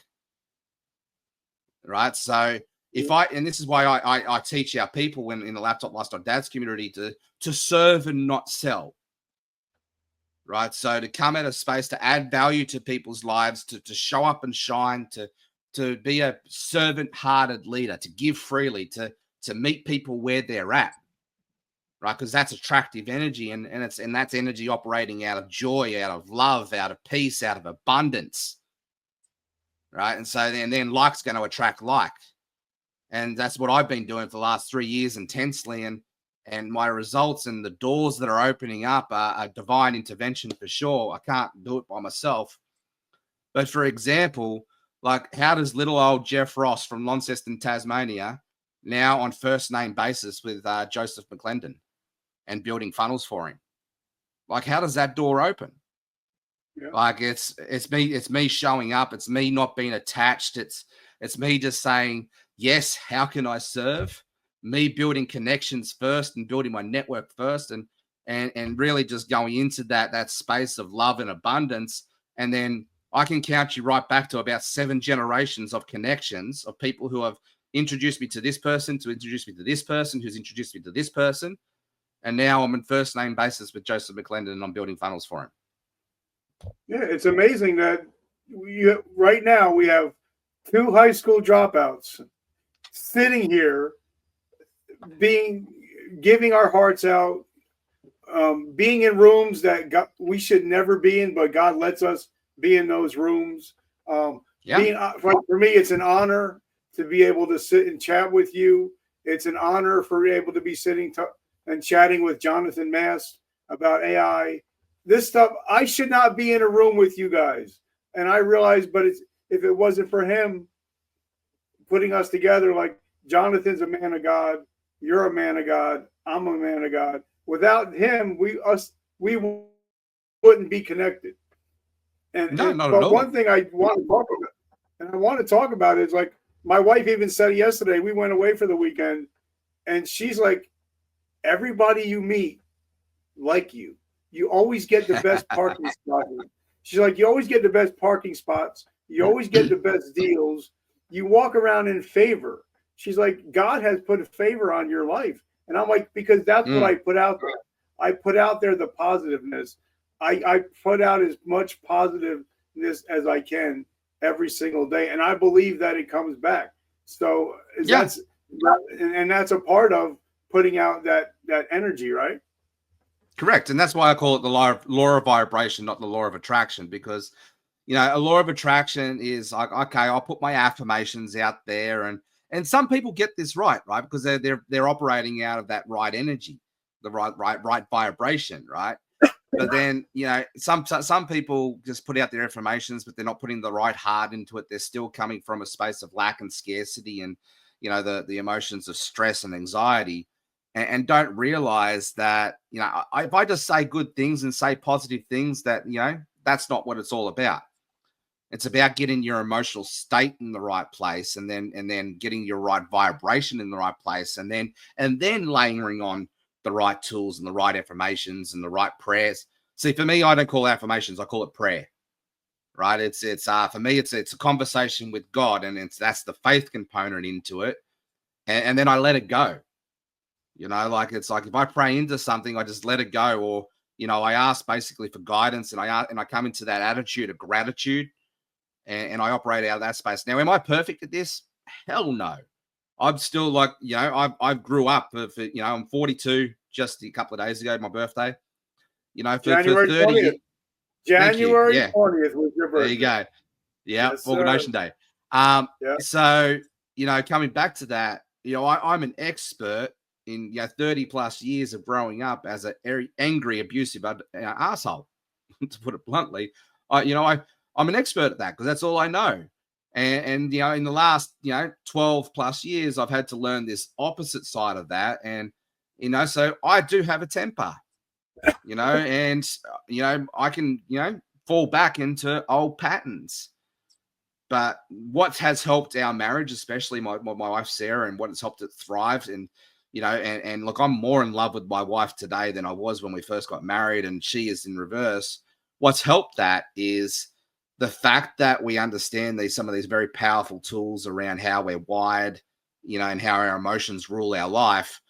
Right? So and this is why I teach our people in the Laptop Lifestyle Dads community to serve and not sell. Right? So to come at a space to add value to people's lives, to show up and shine, to be a servant-hearted leader, to give freely, to meet people where they're at. Right? Because that's attractive energy, and that's energy operating out of joy, out of love, out of peace, out of abundance. Right? And so then like's going to attract like. And that's what I've been doing for the last 3 years intensely. And my results and the doors that are opening up are divine intervention for sure. I can't do it by myself. But for example, like, how does little old Jeff Ross from Launceston, Tasmania, now on first name basis with Joseph McClendon and building funnels for him? Like, how does that door open? Yeah. Like, it's me showing up. It's me not being attached. It's me just saying, yes, how can I serve? Me building connections first and building my network first, and really just going into that space of love and abundance. And then I can count you right back to about 7 generations of connections of people who have introduced me to this person, to introduce me to this person, who's introduced me to this person. And now I'm on first name basis with Joseph McClendon, and I'm building funnels for him. Yeah, it's amazing that right now we have 2 high school dropouts sitting here, giving our hearts out, being in rooms that we should never be in, but God lets us be in those rooms. For me, it's an honor to be able to sit and chat with you. It's an honor for able to be sitting and chatting with Jonathan Mast about AI. This stuff, I should not be in a room with you guys. And I realize, but if it wasn't for him putting us together, like, Jonathan's a man of God, you're a man of God, I'm a man of God. Without him, we wouldn't be connected. But one thing I want to talk about, is, like, my wife even said yesterday, we went away for the weekend, and she's like, everybody you meet like you. You always get the best parking spots. She's like, you always get the best parking spots. You always get the best deals. You walk around in favor. She's like, God has put a favor on your life. And I'm like, because that's what I put out there. I put out there the positiveness. I put out as much positiveness as I can every single day. And I believe that it comes back. So that's a part of putting out that energy, right? Correct. And that's why I call it the law of vibration, not the law of attraction, because, a law of attraction is like, okay, I'll put my affirmations out there, and some people get this right, because they're operating out of that right energy, the right vibration, right? But then, some people just put out their affirmations, but they're not putting the right heart into it. They're still coming from a space of lack and scarcity, and the emotions of stress and anxiety. And don't realize that, if I just say good things and say positive things, that, that's not what it's all about. It's about getting your emotional state in the right place, and then getting your right vibration in the right place, and then layering on the right tools and the right affirmations and the right prayers. See, for me, I don't call affirmations, I call it prayer. Right? It's for me, it's a conversation with God, and that's the faith component into it. And then I let it go. It's like, if I pray into something, I just let it go, or, I ask basically for guidance, and I come into that attitude of gratitude, and I operate out of that space. Now, am I perfect at this? Hell no. I'm still like, I grew up I'm 42 just a couple of days ago, my birthday, for January 30 20th. years. January 20th was your birthday. There you go. Yeah. Yes, Morgan Ocean Day. Yeah. So, coming back to that, I'm an expert in 30 plus years of growing up as a very angry, abusive asshole, to put it bluntly. I'm an expert at that because that's all I know. And in the last 12 plus years, I've had to learn this opposite side of that. And so I do have a temper, and I can fall back into old patterns. But what has helped our marriage, especially my wife Sarah, and what has helped it thrive, and and look, I'm more in love with my wife today than I was when we first got married, and she is in reverse. What's helped that is the fact that we understand some of these very powerful tools around how we're wired, and how our emotions rule our life.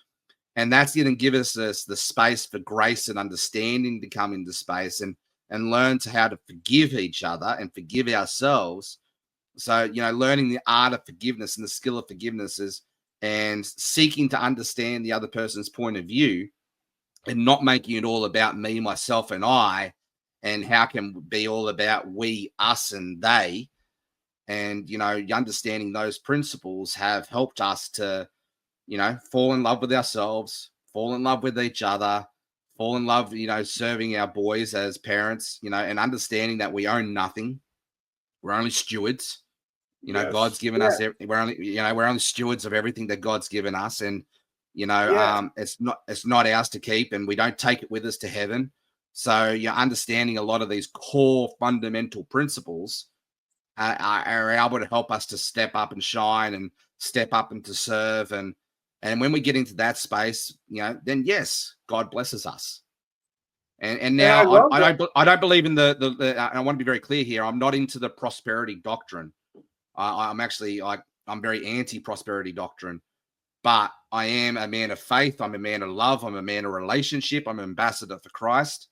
And that's going to give us the space for grace and understanding to come into space and learn how to forgive each other and forgive ourselves. So, learning the art of forgiveness and the skill of forgiveness and seeking to understand the other person's point of view and not making it all about me, myself, and I, and how can be all about we, us, and they. And, understanding those principles have helped us to, fall in love with ourselves, fall in love with each other, fall in love, serving our boys as parents, and understanding that we own nothing. We're only stewards. Yes. God's given us, we're only stewards of everything that God's given us. And, it's not ours to keep, and we don't take it with us to heaven. So you're understanding a lot of these core fundamental principles are able to help us to step up and shine and step up and to serve. And when we get into that space, then yes, God blesses us. And now I don't believe in the I want to be very clear here. I'm not into the prosperity doctrine. I'm actually I'm very anti-prosperity doctrine, but I am a man of faith. I'm a man of love. I'm a man of relationship. I'm an ambassador for Christ,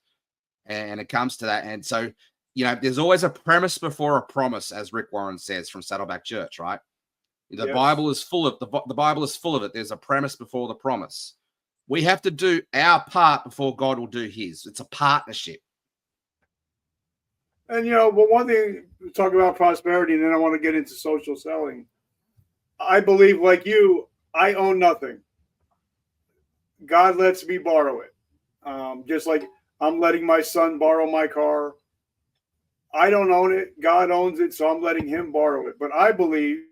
and it comes to that. And so, there's always a premise before a promise, as Rick Warren says from Saddleback Church, right? The Bible is full of the Bible is full of it. There's a premise before the promise. We have to do our part before God will do his. It's a partnership. And but one thing, talk about prosperity, and then I want to get into social selling. I believe, like you, I own nothing. God lets me borrow it. Just like I'm letting my son borrow my car. I don't own it. God owns it, so I'm letting him borrow it. But I believe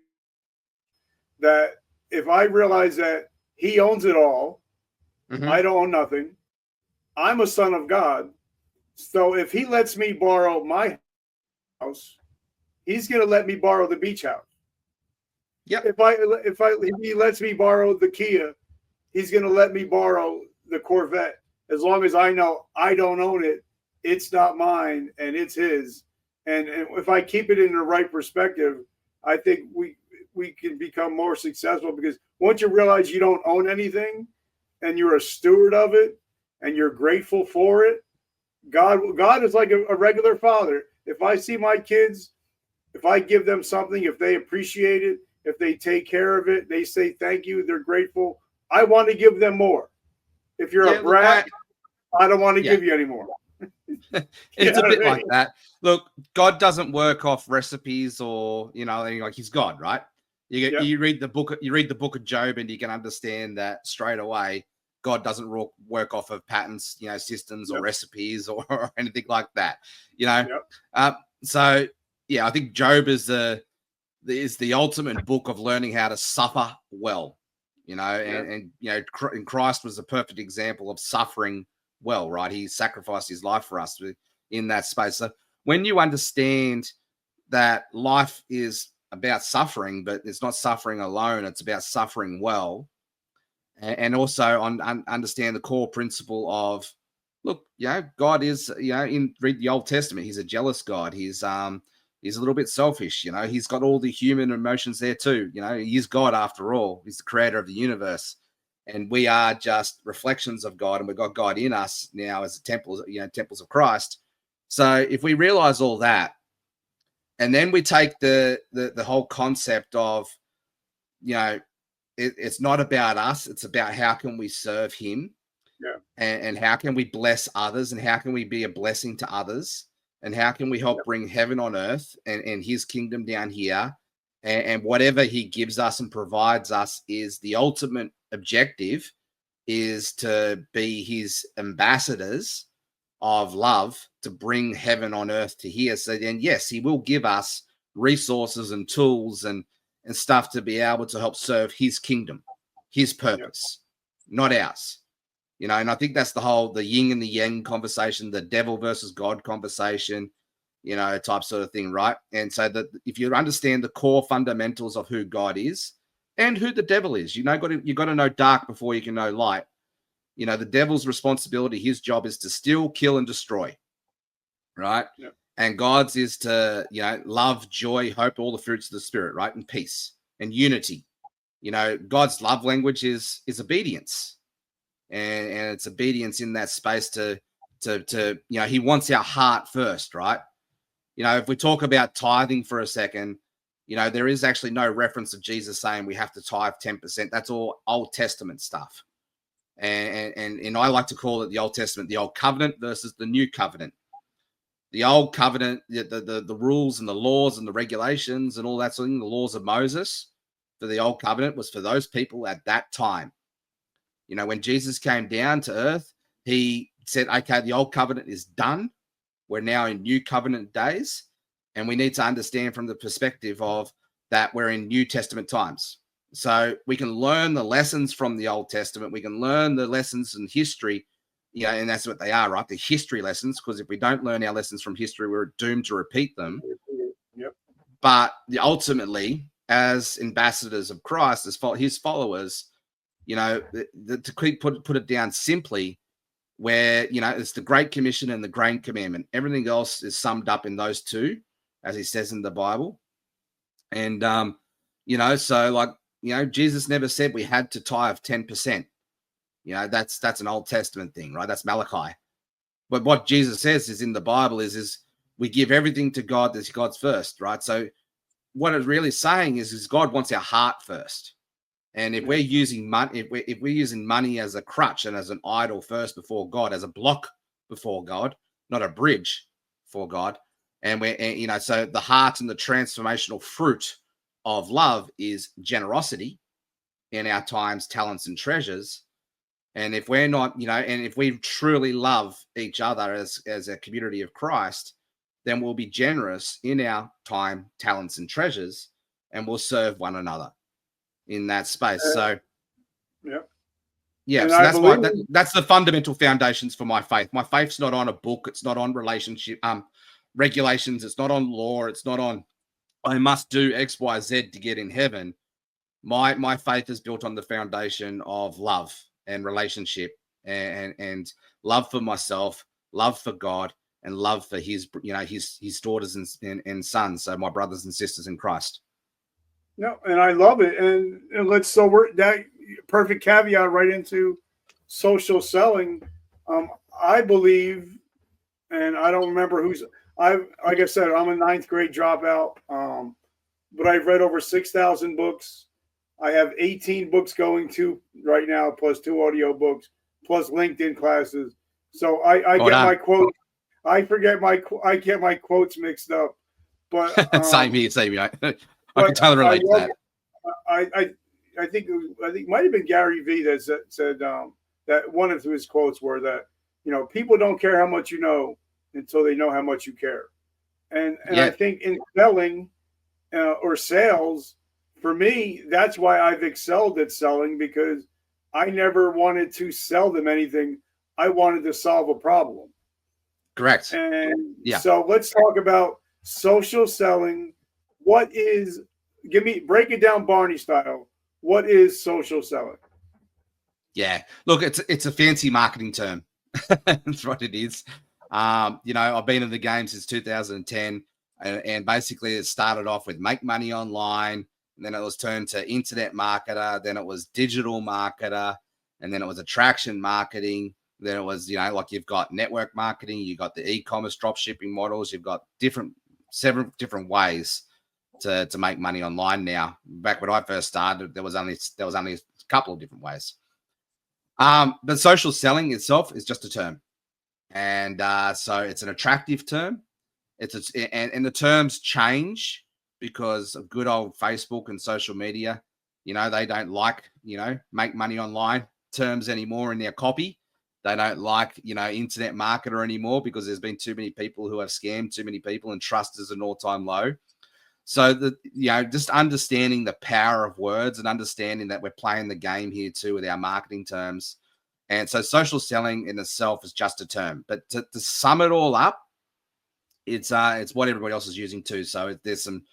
that if I realize that he owns it all, I don't own nothing. I'm a son of God. So if he lets me borrow my house, he's going to let me borrow the beach house. Yeah. If he lets me borrow the Kia, he's going to let me borrow the Corvette. As long as I know I don't own it, it's not mine and it's his. And if I keep it in the right perspective, I think we can become more successful, because once you realize you don't own anything and you're a steward of it and you're grateful for it, God is like a regular father. If I see my kids, if I give them something, if they appreciate it, if they take care of it, they say thank you, they're grateful, I want to give them more. If you're a brat, I don't want to give you any more. It's a bit like that. Look, God doesn't work off recipes or like he's God, right? You read the book of Job, and you can understand that straight away. God doesn't work off of patterns, systems or recipes or anything like that. So yeah, I think Job is the ultimate book of learning how to suffer well. And Christ was a perfect example of suffering well, right? He sacrificed his life for us in that space. So when you understand that life is about suffering, but it's not suffering alone, it's about suffering well, and also understand the core principle of, look, God is, read the Old Testament, he's a jealous God. He's a little bit selfish, he's got all the human emotions there too. He is God after all. He's the creator of the universe. And we are just reflections of God, and we've got God in us now as temples of Christ. So if we realize all that, and then we take the whole concept of, it's not about us, it's about how can we serve him, and how can we bless others, and how can we be a blessing to others, and how can we help bring heaven on earth and his kingdom down here. and whatever he gives us and provides us is the ultimate objective is to be his ambassadors of love to bring heaven on earth to here. So then, yes, he will give us resources and tools and stuff to be able to help serve his kingdom, his purpose, not ours. You know, and I think that's the yin and the yang conversation, the devil versus God conversation, you know, type sort of thing, right? And so that if you understand the core fundamentals of who God is and who the devil is, you got to know dark before you can know light. You know, the devil's responsibility, his job is to steal, kill, and destroy, right? Yep. And God's is to, you know, love, joy, hope, all the fruits of the spirit, right? And peace and unity. You know, God's love language is obedience. And it's obedience in that space to you know, he wants our heart first, right? You know, if we talk about tithing for a second, you know, there is actually no reference of Jesus saying we have to tithe 10%. That's all Old Testament stuff. And I like to call it the Old Testament, the Old Covenant versus the New Covenant. The Old Covenant, the rules and the laws and the regulations and all that sort of thing, the laws of Moses for the Old Covenant was for those people at that time. You know, when Jesus came down to earth, he said, okay, the Old Covenant is done. We're now in New Covenant days. And we need to understand from the perspective of that we're in New Testament times. So we can learn the lessons from the Old Testament. We can learn the lessons in history, you know, and that's what they are, right? The history lessons, because if we don't learn our lessons from history, we're doomed to repeat them. Yep. But ultimately, as ambassadors of Christ, as his followers, you know, to put it down simply, where, you know, it's the Great Commission and the Great Commandment. Everything else is summed up in those two, as he says in the Bible. And, you know, so like, you know, Jesus never said we had to tithe 10%. You know, that's an Old Testament thing, right? That's Malachi. But what Jesus says is in the Bible is we give everything to God that's God's first, right? So what it's really saying is God wants our heart first. And if we're using money, if we're using money as a crutch and as an idol first before God, as a block before God, not a bridge for God, and you know, so the heart and the transformational fruit of love is generosity in our times, talents, and treasures. And if we're not, you know, and if we truly love each other as a community of Christ, then we'll be generous in our time, talents, and treasures, and we'll serve one another in that space. So, yeah, and so that's the fundamental foundations for my faith. My faith's not on a book. It's not on relationship regulations. It's not on law. It's not on I must do X, Y, Z to get in heaven. My faith is built on the foundation of love and relationship and love for myself, love for God, and love for his, you know, his daughters and sons. So my brothers and sisters in Christ. No, and I love it. And we're that perfect caveat right into social selling. I believe, and I don't remember like I said, I'm a 9th grade dropout. But I've read over 6,000 books. I have 18 books going to right now, plus 2 audio books, plus LinkedIn classes. So I get my quotes. I get my quotes mixed up. But same here. I can totally relate to that. I think it might have been Gary Vee that said that one of his quotes were that, you know, people don't care how much you know until they know how much you care. And I think in selling or sales, for me, that's why I've excelled at selling, because I never wanted to sell them anything. I wanted to solve a problem. Correct. And so let's talk about social selling. Break it down Barney style. What is social selling? Yeah, look, it's a fancy marketing term. That's what it is. You know, I've been in the game since 2010, and basically it started off with make money online, and then it was turned to internet marketer, then it was digital marketer, and then it was attraction marketing. Then it was, you know, like you've got network marketing, you've got the e-commerce drop shipping models, you've got several different ways to make money online now. Back when I first started, there was only a couple of different ways. But social selling itself is just a term. And so it's an attractive term. And the terms change because of good old Facebook and social media. They don't like, make money online terms anymore in their copy. They don't like, internet marketer anymore because there's been too many people who have scammed too many people and trust is an all-time low. So just understanding the power of words and understanding that we're playing the game here too with our marketing terms. And so social selling in itself is just a term, but to sum it all up, it's what everybody else is using too. So there's some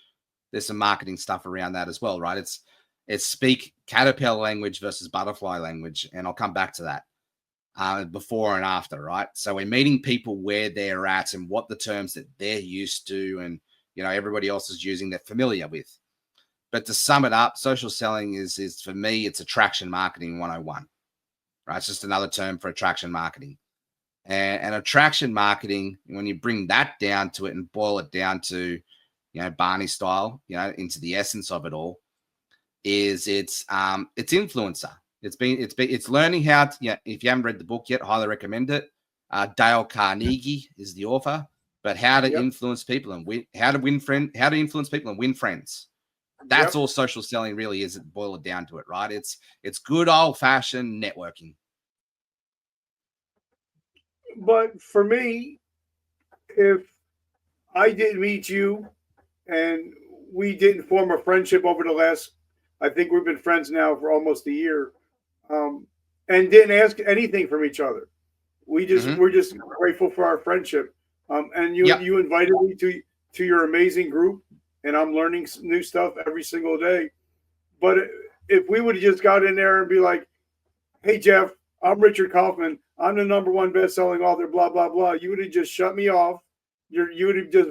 marketing stuff around that as well, right? It's speak caterpillar language versus butterfly language, and I'll come back to that before and after, right? So we're meeting people where they're at and what the terms that they're used to, and everybody else is using that familiar with. But to sum it up, social selling is for me, it's attraction marketing 101, right? It's just another term for attraction marketing. And attraction marketing, when you bring that down to it and boil it down to, Barney style, into the essence of it all, is it's influencer. It's learning how to, if you haven't read the book yet, highly recommend it. Dale Carnegie is the author, but how to influence people and how to influence people and win friends. That's all social selling really is. It boil it down to it, right? It's good old fashioned networking. But for me, if I didn't meet you and we didn't form a friendship over the last, I think we've been friends now for almost a year, and didn't ask anything from each other. We're just grateful for our friendship. And you invited me to your amazing group, and I'm learning new stuff every single day. But if we would have just got in there and be like, "Hey Jeff, I'm Richard Kaufman. I'm the #1 best-selling author, blah, blah, blah." You would have just shut me off. You would have just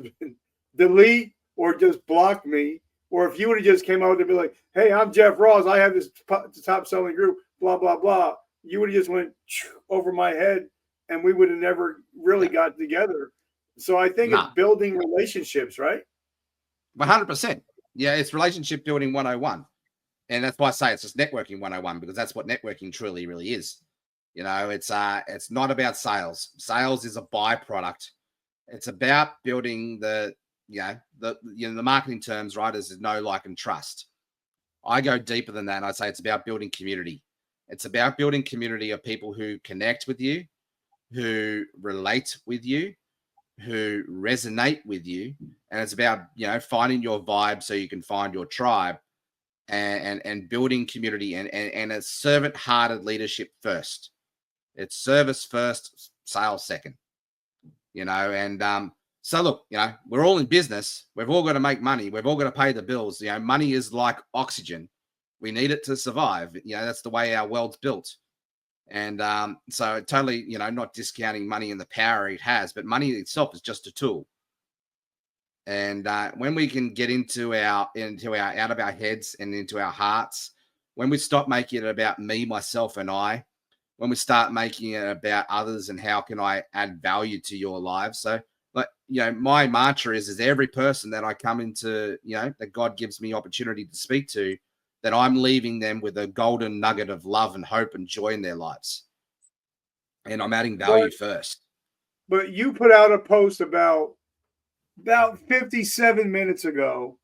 delete or just blocked me. Or if you would have just came out and be like, "Hey, I'm Jeff Ross. I have this top-selling group, blah, blah, blah." You would have just went over my head, and we would have never really got together. So I think it's building relationships, right? 100%. Yeah, it's relationship building 101. And that's why I say it's just networking 101, because that's what networking truly, really is. It's not about sales. Sales is a byproduct. It's about building the marketing terms, right? Is know, like, and trust. I go deeper than that. And I'd say it's about building community. It's about building community of people who connect with you, who relate with you, who resonate with you. And it's about, finding your vibe so you can find your tribe, and building community and a servant-hearted leadership first. It's service first, sales second. So look, we're all in business. We've all got to make money. We've all got to pay the bills. Money is like oxygen. We need it to survive. That's the way our world's built. And so totally, not discounting money and the power it has, but money itself is just a tool. And when we can get into our out of our heads and into our hearts, when we stop making it about me, myself, and I, when we start making it about others and how can I add value to your lives. So, my mantra is every person that I come into, that God gives me opportunity to speak to, that I'm leaving them with a golden nugget of love and hope and joy in their lives. And I'm adding value first. But you put out a post about 57 minutes ago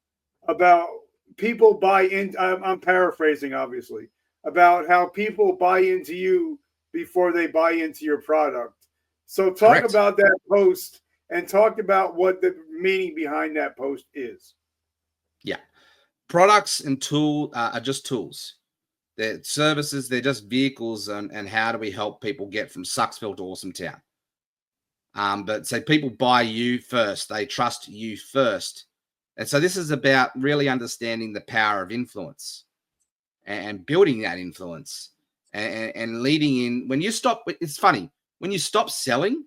about people buy in. I'm paraphrasing, obviously, about how people buy into you before they buy into your product. So talk about that post and talk about what the meaning behind that post is. Yeah. Products and tool are just tools. They're services. They're just vehicles. And how do we help people get from Sucksville to Awesome Town? But so people buy you first. They trust you first. And so this is about really understanding the power of influence and building that influence and leading in. When you stop, it's funny, when you stop selling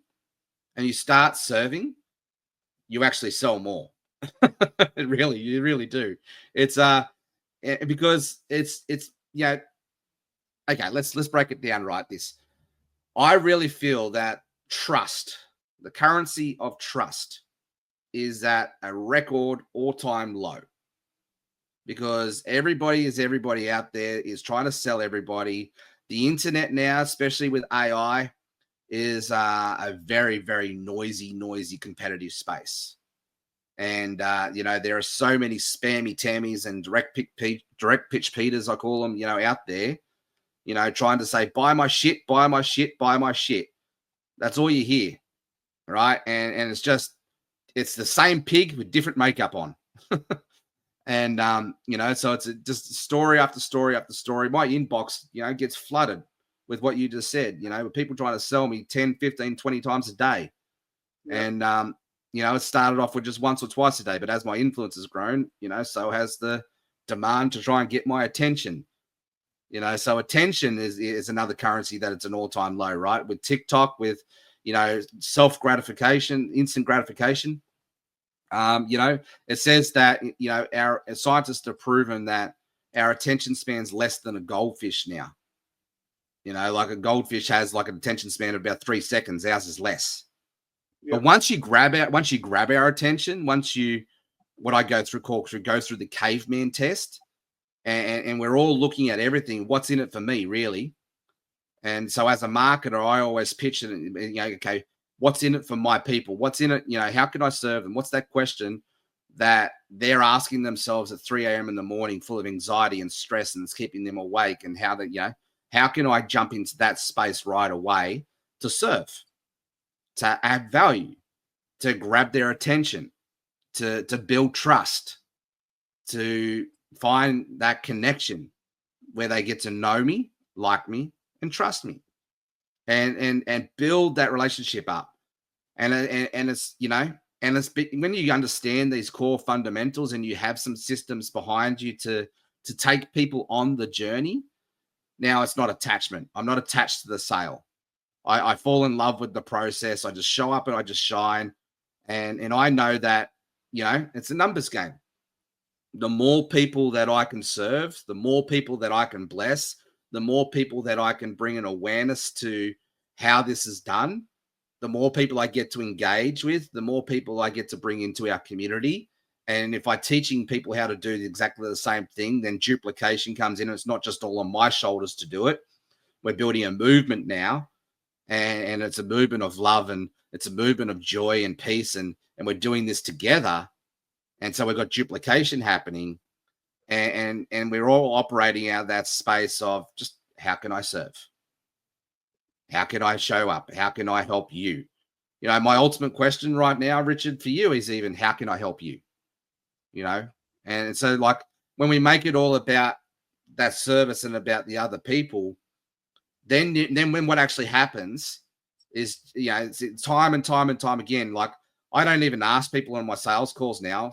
and you start serving, you actually sell more. You really do. It's because it's okay, let's break it down right. I really feel that trust, the currency of trust, is at a record all-time low, because everybody out there is trying to sell everybody. The internet now, especially with AI, is a very, very noisy, competitive space. And there are so many spammy Tammies and direct pitch Peters, I call them, out there, trying to say, buy my shit, buy my shit, buy my shit. That's all you hear, right? And it's the same pig with different makeup on. And so it's just story after story after story. My inbox, gets flooded with what you just said, with people trying to sell me 10, 15, 20 times a day. Yeah. And it started off with just once or twice a day, but as my influence has grown, so has the demand to try and get my attention. So attention is another currency that it's an all-time low, right? With TikTok, with self-gratification, instant gratification. It says that our scientists have proven that our attention span's less than a goldfish now. Like a goldfish has like an attention span of about 3 seconds. Ours is less. But once you grab our attention, what I go through the caveman test, and we're all looking at everything. What's in it for me, really? And so as a marketer, I always pitch it, okay, what's in it for my people? What's in it? How can I serve them? What's that question that they're asking themselves at 3 a.m. in the morning, full of anxiety and stress, and it's keeping them awake? And how can I jump into that space right away to serve, to add value, to grab their attention, to build trust, to find that connection where they get to know me, like me, and trust me, and build that relationship up. And it's when you understand these core fundamentals and you have some systems behind you to take people on the journey. Now it's not attachment. I'm not attached to the sale. I fall in love with the process. I just show up and I just shine. And I know that, it's a numbers game. The more people that I can serve, the more people that I can bless, the more people that I can bring an awareness to how this is done, the more people I get to engage with, the more people I get to bring into our community. And if I'm teaching people how to do exactly the same thing, then duplication comes in. It's not just all on my shoulders to do it. We're building a movement now, and it's a movement of love, and it's a movement of joy and peace, and we're doing this together. And so we've got duplication happening, and we're all operating out of that space of just, how can I serve? How can I show up? How can I help you? My ultimate question right now, Richard, for you is even, how can I help you? And so like when we make it all about that service and about the other people, then when what actually happens is, it's time and time and time again. Like I don't even ask people on my sales calls now,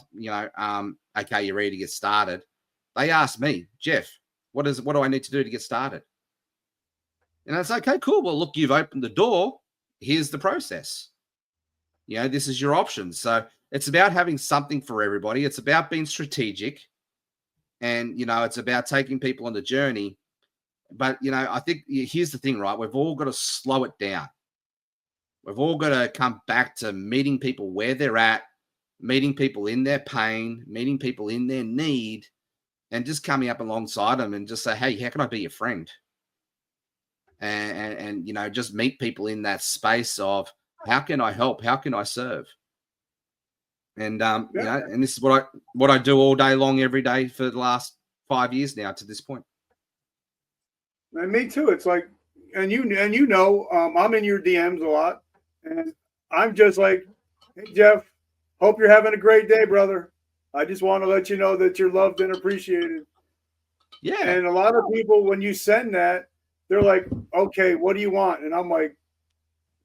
okay, you're ready to get started. They ask me, Jeff, what do I need to do to get started? And it's okay, cool. Well, look, you've opened the door. Here's the process. This is your option. So it's about having something for everybody. It's about being strategic, and, it's about taking people on the journey. But, I think here's the thing, right? We've all got to slow it down. We've all got to come back to meeting people where they're at, meeting people in their pain, meeting people in their need, and just coming up alongside them and just say, hey, how can I be your friend? And just meet people in that space of, how can I help? How can I serve? And, and this is what I do all day long, every day for the last 5 years now to this point. And me too. It's like, I'm in your DMs a lot, and I'm just like, hey, Jeff, hope you're having a great day, brother. I just want to let you know that you're loved and appreciated. Yeah. And a lot of people, when you send that, they're like, okay, what do you want? And I'm like,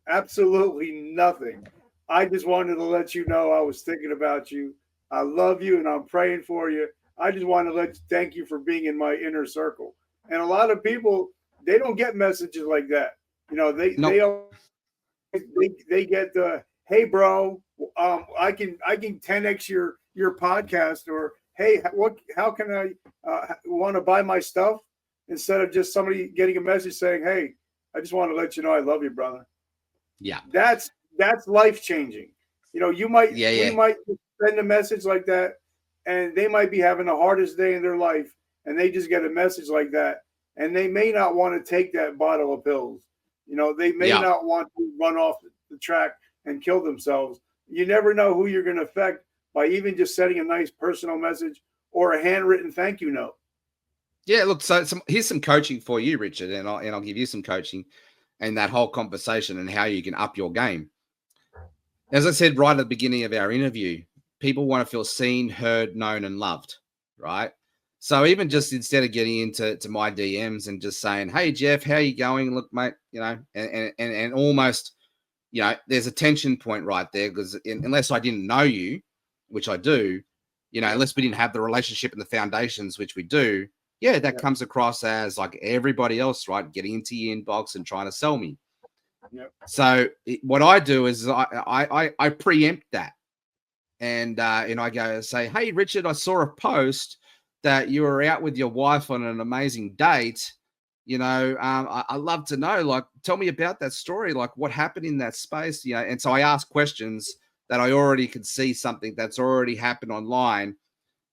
absolutely nothing. I just wanted to let you know I was thinking about you. I love you and I'm praying for you. I just want to thank you for being in my inner circle. And a lot of people, they don't get messages like that. They get the, hey bro, I can 10x your podcast, or hey, how can I want to buy my stuff, instead of just somebody getting a message saying, hey, I just want to let you know I love you, brother. Yeah. That's life changing. We might send a message like that, and they might be having the hardest day in their life, and they just get a message like that, and they may not want to take that bottle of pills. They may not want to run off the track and kill themselves. You never know who you're going to affect by even just sending a nice personal message or a handwritten thank you note. Yeah, look, so here's some coaching for you, Richard, and I'll give you some coaching and that whole conversation and how you can up your game. As I said right at the beginning of our interview, people want to feel seen, heard, known, and loved, right? So even just instead of getting into my DMs and just saying, "Hey Jeff, how you going? Look, mate," and almost, there's a tension point right there because unless I didn't know you, which I do, unless we didn't have the relationship and the foundations, which we do, that comes across as like everybody else, right? Getting into your inbox and trying to sell me. Yep. So what I do is I preempt that, and I go say, "Hey Richard, I saw a post that you were out with your wife on an amazing date. I'd love to know, like, tell me about that story, like what happened in that space." And so I ask questions that I already could see something that's already happened online,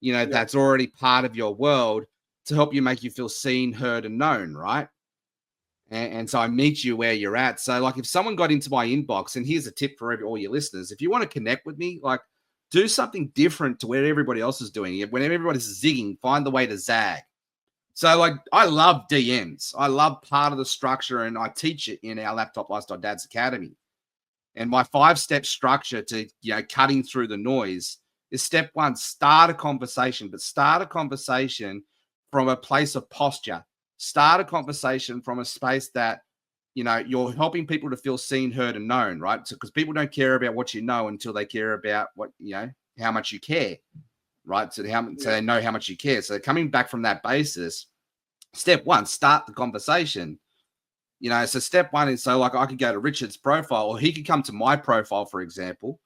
that's already part of your world to help you make you feel seen, heard, and known, right? And so I meet you where you're at. So, like, if someone got into my inbox, and here's a tip for all your listeners: if you want to connect with me, like, do something different to where everybody else is doing. When everybody's zigging, find the way to zag. So, like, I love DMs. I love part of the structure, and I teach it in our Laptop Lifestyle Dads Academy. And my 5-step structure to, cutting through the noise is step one: start a conversation, but start a conversation from a place of posture. Start a conversation from a space that, you're helping people to feel seen, heard, and known, right? So, because people don't care about what you know until they care about what, how much you care, right? So they know how much you care. So coming back from that basis, step one, start the conversation. So step one is, so like I could go to Richard's profile, or he could come to my profile, for example,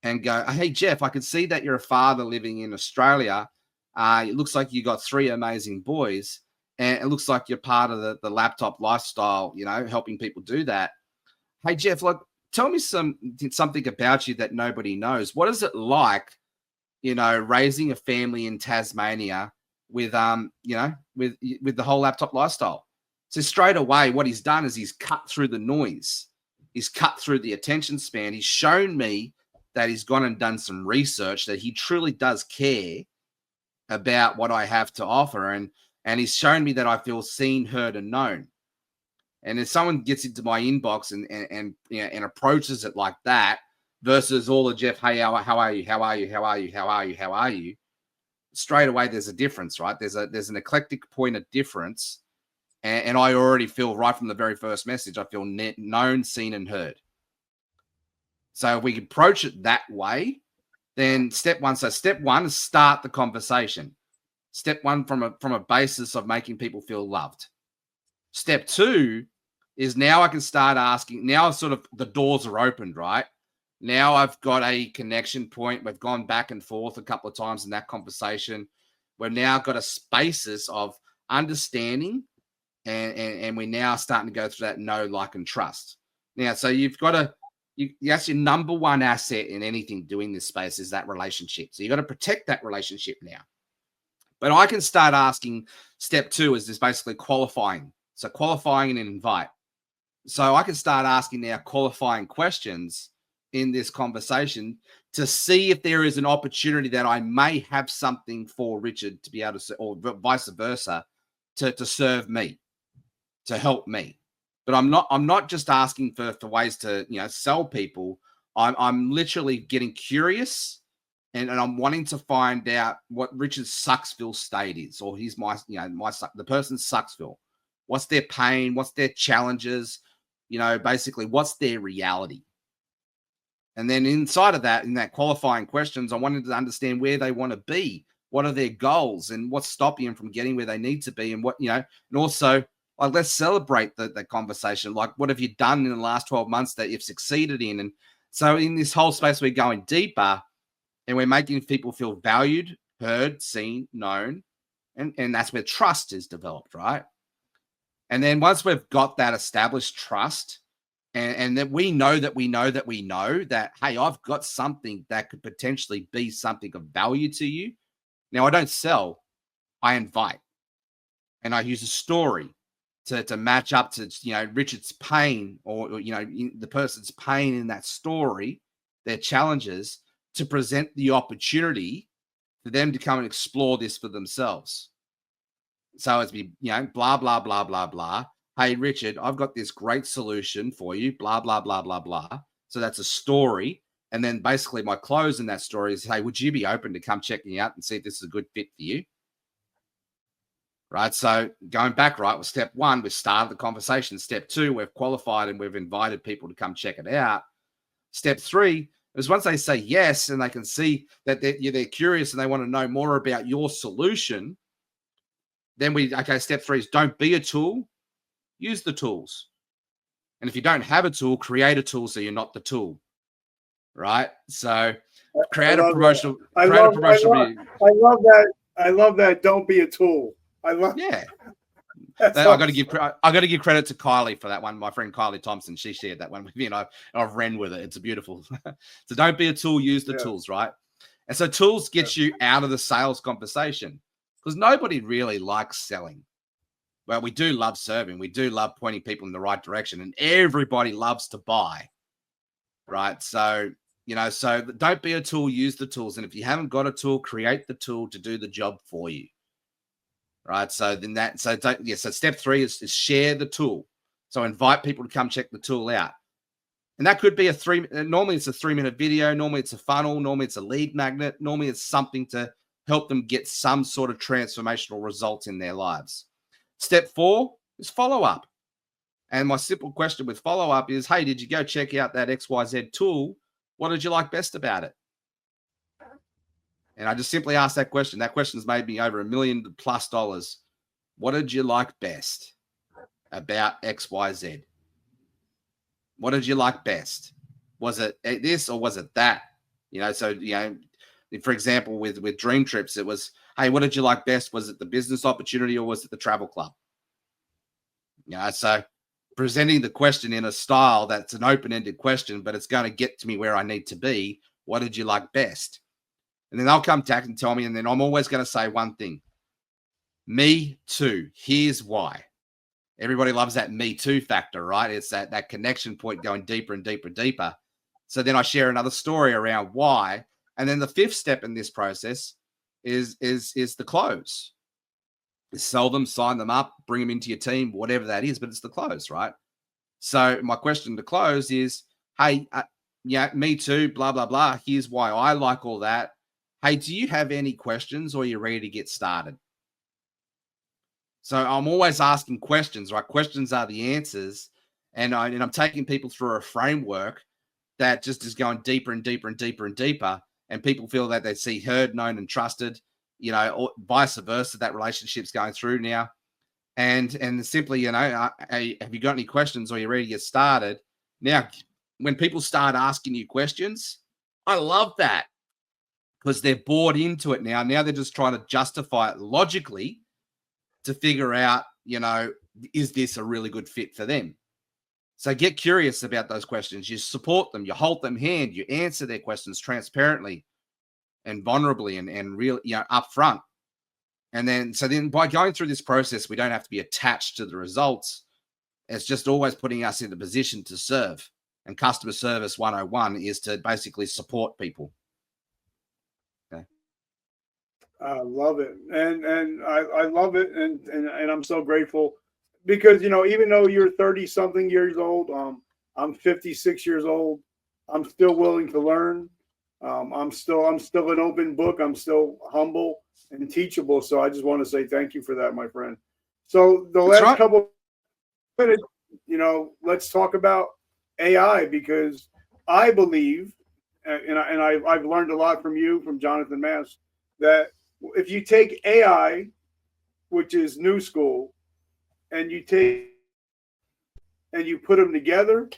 and go, "Hey, Jeff, I can see that you're a father living in Australia. It looks like you got 3 amazing boys, and it looks like you're part of the laptop lifestyle, helping people do that. Hey, Jeff, like, tell me something about you that nobody knows. What is it like, raising a family in Tasmania with, with the whole laptop lifestyle?" So straight away, what he's done is he's cut through the noise. He's cut through the attention span. He's shown me that he's gone and done some research, that he truly does care about what I have to offer. And he's shown me that I feel seen, heard, and known. And if someone gets into my inbox and approaches it like that, versus all the Jeff, "Hey, how are you? How are you? How are you? How are you? How are you?" Straight away, there's a difference, right? There's an eclectic point of difference. And I already feel right from the very first message, I feel known, seen, and heard. So if we approach it that way, then step one is start the conversation. Step one from a basis of making people feel loved. Step two is now I can start asking. Now sort of the doors are opened, right? Now I've got a connection point. We've gone back and forth a couple of times in that conversation. We've now got a basis of understanding, and we're now starting to go through that know, like, and trust. Now, so you've got to, that's your number one asset in anything doing this space, is that relationship. So you've got to protect that relationship now. But I can start asking. Step two is just basically qualifying. So qualifying and invite. So I can start asking now qualifying questions in this conversation to see if there is an opportunity that I may have something for Richard to be able to, or vice versa, to serve me, to help me. But I'm not just asking for ways to, sell people. I'm literally getting curious, and I'm wanting to find out what Richard's Sucksville state is, or the person's Sucksville. What's their pain? What's their challenges? Basically, what's their reality? And then inside of that, in that qualifying questions, I wanted to understand where they want to be. What are their goals, and what's stopping them from getting where they need to be? And what, and also, like, let's celebrate the conversation. Like, what have you done in the last 12 months that you've succeeded in? And so in this whole space, we're going deeper, and we're making people feel valued, heard, seen, known. And that's where trust is developed, right? And then once we've got that established trust, and that we know that, hey, I've got something that could potentially be something of value to you. Now, I don't sell, I invite. And I use a story to match up to, Richard's pain, or the person's pain in that story, their challenges, to present the opportunity for them to come and explore this for themselves. So it's be, blah, blah, blah, blah, blah. Hey, Richard, I've got this great solution for you, blah, blah, blah, blah, blah. So that's a story. And then basically my close in that story is, hey, would you be open to come checking out and see if this is a good fit for you? Right. So going back, right, with step one, we've started the conversation. Step two, we've qualified and we've invited people to come check it out. Step three is once they say yes and they can see that they're curious and they want to know more about your solution, then step three is don't be a tool, use the tools. And if you don't have a tool, create a tool so you're not the tool. Right? So create a promotional. I love that. Don't be a tool. Yeah. I got to give credit to Kylie for that one. My friend Kylie Thompson, she shared that one with me, and I've ran with it. It's a beautiful. So don't be a tool, use the tools, right? And so tools get you out of the sales conversation because nobody really likes selling. Well, we do love serving. We do love pointing people in the right direction, and everybody loves to buy, right? So so don't be a tool, use the tools, and if you haven't got a tool, create the tool to do the job for you. Right. So then so step three is share the tool. So invite people to come check the tool out. And that could be normally it's a 3-minute video. Normally it's a funnel. Normally it's a lead magnet. Normally it's something to help them get some sort of transformational result in their lives. Step 4 is follow up. And my simple question with follow up is, hey, did you go check out that XYZ tool? What did you like best about it? And I just simply asked that question. That question's made me over $1 million+. What did you like best about XYZ? What did you like best? Was it this or was it that? For example, with Dream Trips, it was, hey, what did you like best? Was it the business opportunity or was it the travel club? So presenting the question in a style that's an open-ended question, but it's going to get to me where I need to be. What did you like best? And then they'll come back and tell me, and then I'm always going to say one thing. Me too. Here's why. Everybody loves that me too factor, right? It's that connection point going deeper and deeper and deeper. So then I share another story around why. And then the fifth step in this process is the close. Sell them, sign them up, bring them into your team, whatever that is, but it's the close, right? So my question to close is, hey, me too, blah, blah, blah. Here's why I like all that. Hey, do you have any questions or are you ready to get started? So I'm always asking questions, right? Questions are the answers. And I'm taking people through a framework that just is going deeper and deeper and deeper and deeper. And people feel that they see heard, known, and trusted, or vice versa, that relationship's going through now. And simply, hey, have you got any questions or are you ready to get started? Now, when people start asking you questions, I love that. Because they're bought into it now. Now they're just trying to justify it logically to figure out, is this a really good fit for them? So get curious about those questions. You support them. You hold them hand. You answer their questions transparently and vulnerably and real, upfront. And then by going through this process, we don't have to be attached to the results. It's just always putting us in a position to serve. And customer service 101 is to basically support people. I love it. And I love it. And I'm so grateful because, even though you're 30 something years old, I'm 56 years old. I'm still willing to learn. I'm still an open book. I'm still humble and teachable. So I just want to say thank you for that, my friend. So the last couple minutes, let's talk about AI because I believe, and I've learned a lot from you, from Jonathan Mass, that if you take AI, which is new school, and you put them together,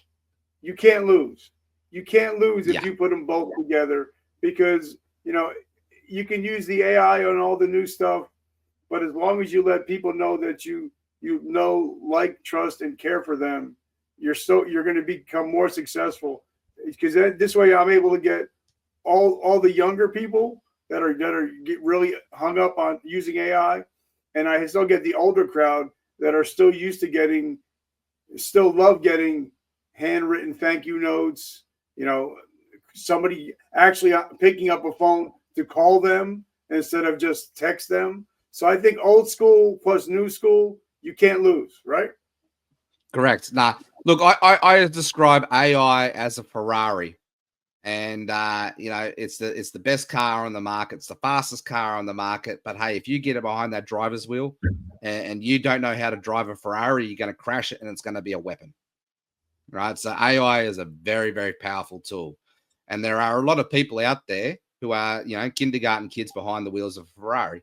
you can't lose. You can't lose if you put them both together because, you can use the AI on all the new stuff, but as long as you let people know that you like, trust, and care for them, you're going to become more successful because this way I'm able to get all the younger people that are get really hung up on using AI, and I still get the older crowd that are still used to still love getting handwritten thank you notes, somebody actually picking up a phone to call them instead of just text them. So I think old school plus new school, you can't lose, right? Correct. Nah, look, I describe AI as a Ferrari, and it's the best car on the market. It's the fastest car on the market. But hey, if you get it behind that driver's wheel and you don't know how to drive a Ferrari, you're going to crash it, and it's going to be a weapon, right? So AI is a very, very powerful tool, and there are a lot of people out there who are kindergarten kids behind the wheels of a Ferrari,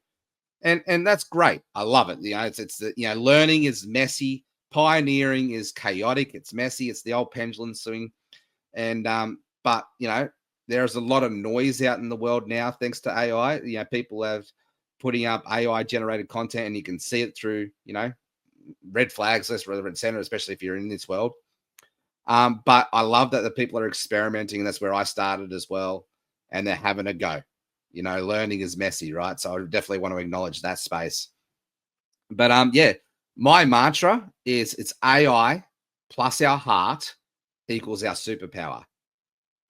and that's great. I love it. It's the learning is messy, pioneering is chaotic. It's messy. It's the old pendulum swing, and but there's a lot of noise out in the world now thanks to AI. People have putting up AI generated content, and you can see it through red flags list, rather than center, especially if you're in this world. But I love that the people are experimenting, and that's where I started as well. And they're having a go. Learning is messy, right? So I definitely want to acknowledge that space. But my mantra is it's AI plus our heart equals our superpower.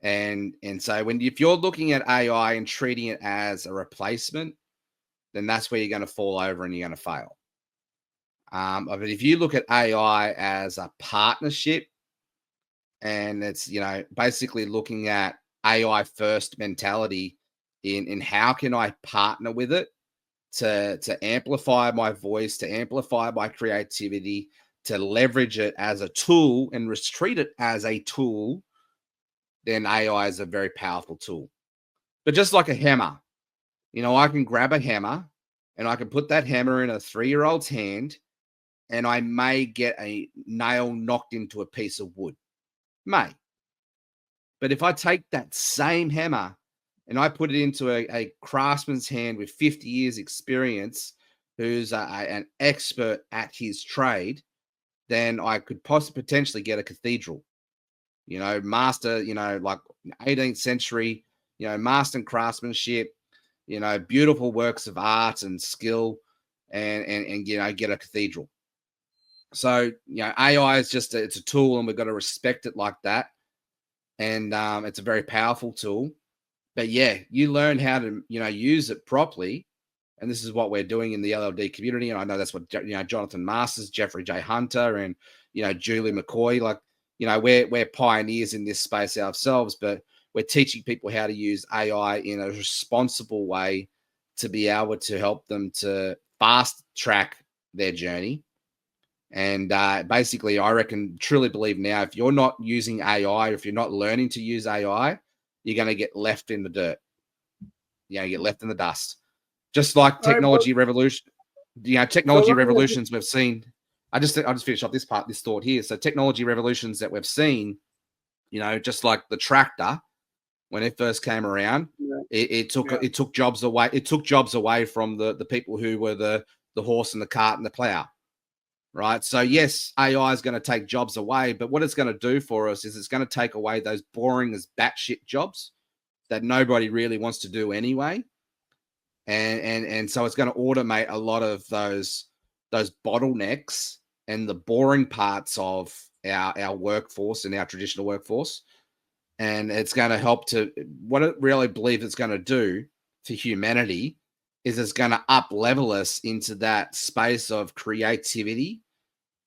And so if you're looking at AI and treating it as a replacement, then that's where you're going to fall over and you're going to fail. But if you look at AI as a partnership, and it's basically looking at AI first mentality in how can I partner with it to amplify my voice, to amplify my creativity, to leverage it as a tool and treat it as a tool, then AI is a very powerful tool. But just like a hammer, I can grab a hammer and I can put that hammer in a 3-year-old's hand, and I may get a nail knocked into a piece of wood. May. But if I take that same hammer and I put it into a craftsman's hand with 50 years experience, who's an expert at his trade, then I could potentially get a cathedral, master, like 18th century, master in craftsmanship, beautiful works of art and skill, and get a cathedral. So, AI is it's a tool, and we've got to respect it like that. And it's a very powerful tool. But yeah, you learn how to use it properly, and this is what we're doing in the LLD community. And I know that's what Jonathan Masters, Jeffrey J. Hunter, and Julie McCoy, like we're pioneers in this space ourselves, but we're teaching people how to use AI in a responsible way to be able to help them to fast track their journey. And basically, I truly believe now, if you're not using AI, if you're not learning to use AI, you're going to get left in the dirt. You get left in the dust. Just like technology revolution, technology revolutions we've seen. I'll just finish off this thought here. So technology revolutions that we've seen, just like the tractor, when it first came around, it took jobs away. It took jobs away from the people who were the horse and the cart and the plow. Right. So yes, AI is going to take jobs away, but what it's going to do for us is it's going to take away those boring as batshit jobs that nobody really wants to do anyway. And so it's going to automate a lot of those bottlenecks and the boring parts of our workforce and our traditional workforce. And it's going to help what it really believes it's going to do for humanity is it's going to up level us into that space of creativity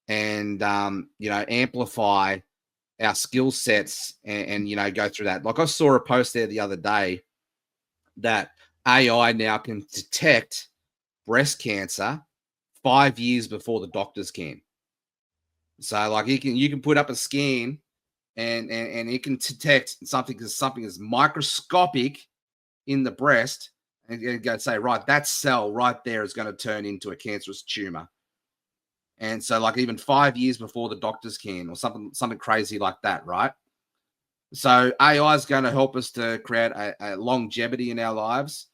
and amplify our skill sets and go through that. Like I saw a post there the other day that AI now can detect breast cancer 5 years before the doctors can. So like you can put up a scan and it can detect something as microscopic in the breast and go say, right, that cell right there is going to turn into a cancerous tumor. And so like even 5 years before the doctors can, or something crazy like that, right? So AI is going to help us to create a longevity in our lives.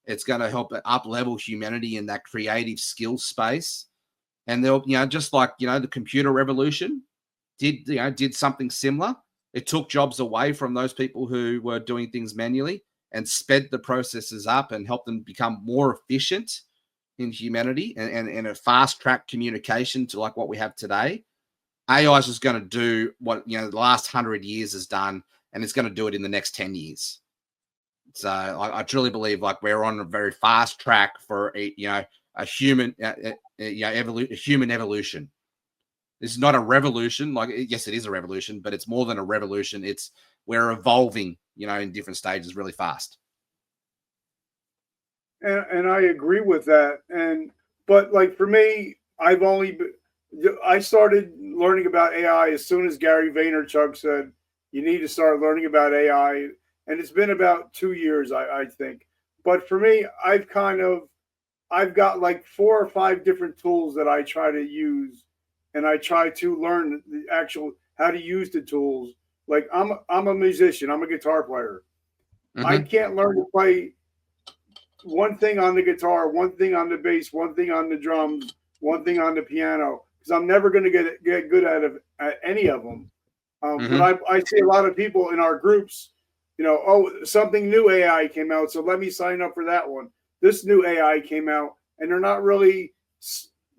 It's going to help up level humanity in that creative skill space. And they'll, just like, the computer revolution did something similar. It took jobs away from those people who were doing things manually and sped the processes up and helped them become more efficient in humanity and a fast track communication to like what we have today. AI is just going to do what the last 100 years has done and it's going to do it in the next 10 years. So I truly believe like we're on a very fast track for a human human evolution. This is not a revolution. Like, yes, it is a revolution, but it's more than a revolution. We're evolving, in different stages really fast. And I agree with that. But like for me, I started learning about AI as soon as Gary Vaynerchuk said you need to start learning about AI, and it's been about 2 years, I think. But for me, I've got like 4 or 5 different tools that I try to use, and I try to learn the actual how to use the tools. Like I'm a musician, I'm a guitar player. I can't learn to play one thing on the guitar, one thing on the bass, one thing on the drums, one thing on the piano, because I'm never going to get good at any of them. But I see a lot of people in our groups, something new AI came out, so let me sign up for that one. This new AI came out, and they're not really.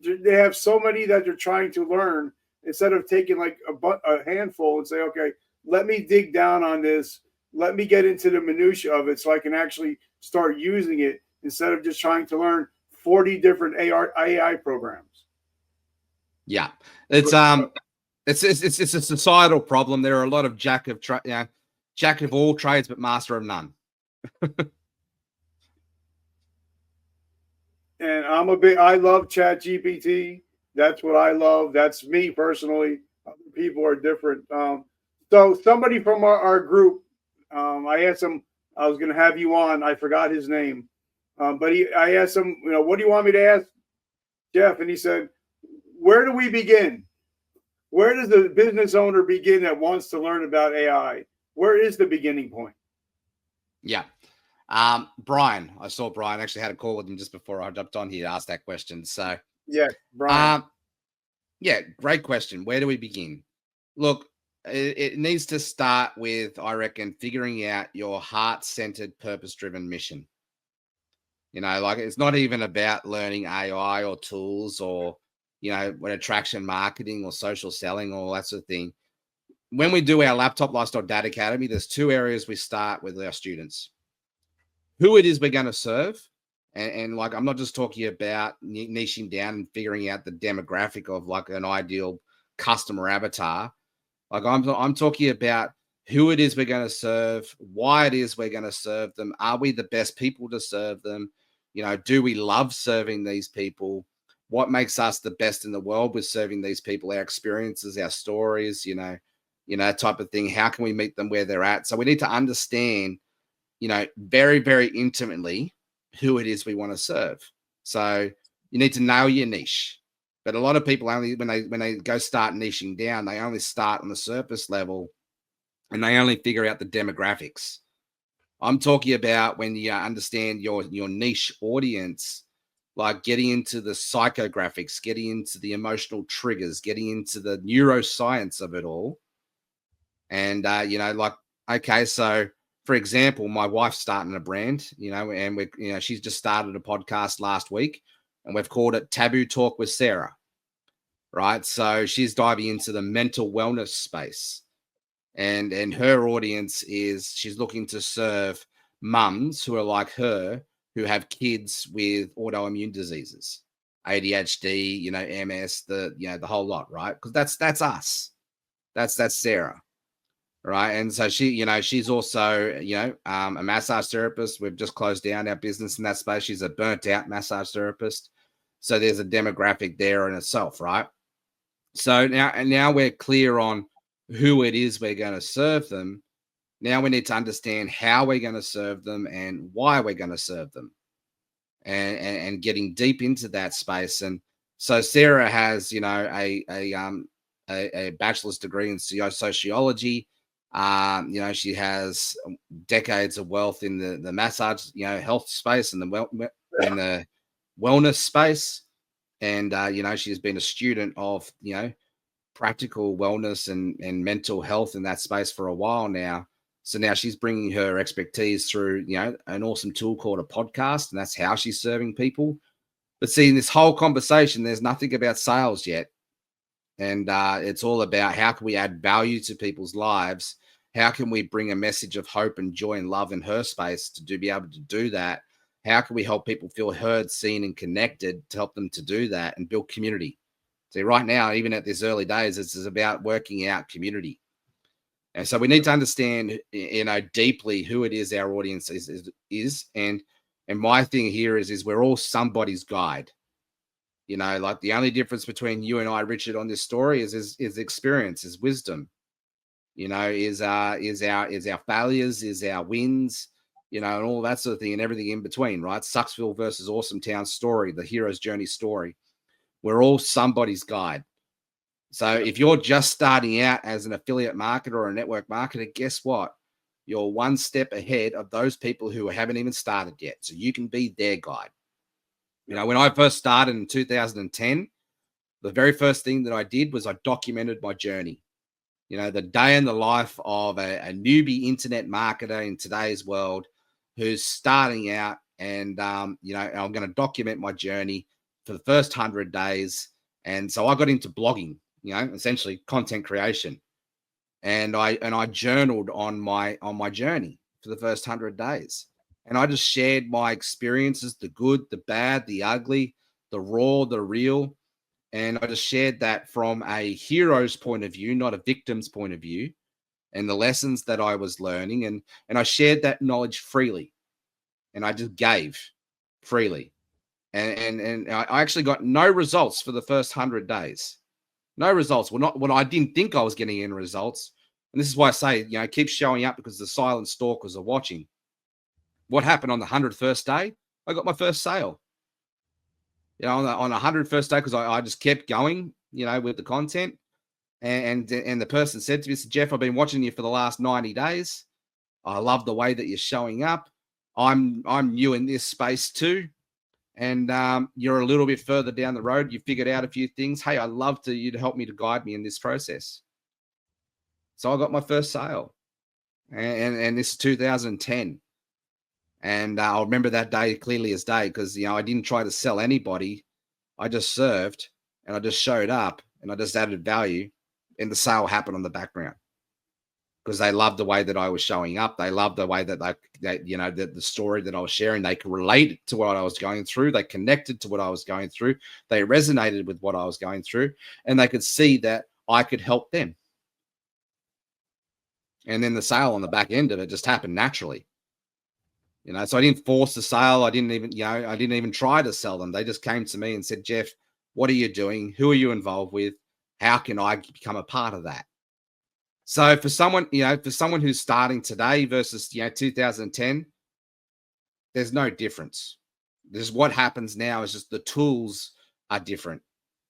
They have so many that they're trying to learn instead of taking like a handful and say, okay, let me dig down on this. Let me get into the minutia of it so I can actually start using it instead of just trying to learn 40 different AI programs. Yeah, it's a societal problem. There are a lot of jack of all trades but master of none. And I love ChatGPT. That's what I love. That's me personally. Other people are different. So somebody from our group, I asked him, I was going to have you on. I forgot his name. But I asked him, what do you want me to ask Jeff? And he said, where do we begin? Where does the business owner begin that wants to learn about AI? Where is the beginning point? Yeah. Brian, I saw Brian, actually had a call with him just before I jumped on here to ask that question. So yeah, Brian. Great question. Where do we begin? Look, it needs to start with, I reckon, figuring out your heart-centered, purpose-driven mission. Like it's not even about learning AI or tools or, when attraction marketing or social selling or all that sort of thing. When we do our Laptop Lifestyle Dad Academy, there's 2 areas we start with our students. Who it is we're going to serve. And like, I'm not just talking about niching down and figuring out the demographic of like an ideal customer avatar. Like I'm talking about who it is we're going to serve, why it is we're going to serve them. Are we the best people to serve them? Do we love serving these people? What makes us the best in the world with serving these people? Our experiences, our stories, type of thing. How can we meet them where they're at? So we need to understand, very, very intimately who it is we want to serve. So you need to know your niche. But a lot of people only, when they go start niching down, they only start on the surface level and they only figure out the demographics. I'm talking about when you understand your niche audience, like getting into the psychographics, getting into the emotional triggers, getting into the neuroscience of it all. And, okay, so for example, my wife's starting a brand, and she's just started a podcast last week and we've called it Taboo Talk with Sarah, right? So she's diving into the mental wellness space. And her audience is she's looking to serve mums who are like her, who have kids with autoimmune diseases, ADHD, MS, the whole lot, right? Because that's us. That's Sarah, right? And so she's also, a massage therapist. We've just closed down our business in that space. She's a burnt out massage therapist. So there's a demographic there in itself, right? So now we're clear on who it is we're going to serve them. Now we need to understand how we're going to serve them and why we're going to serve them, and getting deep into that space. And so Sarah has, a bachelor's degree in sociology. She has decades of wealth in the massage, health space and the wellness space. And, she's been a student of, practical wellness and mental health in that space for a while now. So now she's bringing her expertise through, an awesome tool called a podcast, and that's how she's serving people. But see, in this whole conversation, there's nothing about sales yet. And it's all about how can we add value to people's lives How can we bring a message of hope and joy and love in her space to be able to do that? How can we help people feel heard, seen, and connected to help them to do that and build community? See, right now, even at this early days, this is about working out community. And so we need to understand, deeply who it is our audience is. And my thing here is we're all somebody's guide. Like the only difference between you and I, Richard, on this story is experience, is wisdom. Is our failures, is our wins, and all that sort of thing, and everything in between, right? Sucksville versus Awesome Town story, the hero's journey story. We're all somebody's guide. So if you're just starting out as an affiliate marketer or a network marketer, guess what? You're one step ahead of those people who haven't even started yet. So you can be their guide. When I first started in 2010, the very first thing that I did was I documented my journey. The day in the life of a newbie internet marketer in today's world who's starting out. And, I'm going to document my journey for the first 100 days. And so I got into blogging, essentially content creation. And I journaled on my journey for the first 100 days. And I just shared my experiences, the good, the bad, the ugly, the raw, the real. And I just shared that from a hero's point of view, not a victim's point of view, and the lessons that I was learning. And I shared that knowledge freely. And I just gave freely. And I actually got no results for the first 100 days. No results. Well, not what I didn't think I was getting in results. And this is why I say, keep showing up, because the silent stalkers are watching. What happened on the 101st day? I got my first sale. On the 101st day, because I just kept going, with the content. And the person said to me, Jeff, I've been watching you for the last 90 days. I love the way that you're showing up. I'm new in this space too. And you're a little bit further down the road. You figured out a few things. Hey, I'd love you to help me to guide me in this process. So I got my first sale. And this is 2010. And I'll remember that day clearly as day, because, I didn't try to sell anybody. I just served, and I just showed up, and I just added value, and the sale happened on the background, because they loved the way that I was showing up. They loved the way that the story that I was sharing. They could relate to what I was going through. They connected to what I was going through. They resonated with what I was going through, and they could see that I could help them. And then the sale on the back end of it just happened naturally. So I didn't force the sale. I didn't even try to sell them. They just came to me and said, Jeff, what are you doing? Who are you involved with? How can I become a part of that? So for someone who's starting today versus, 2010, there's no difference. What happens now is just the tools are different.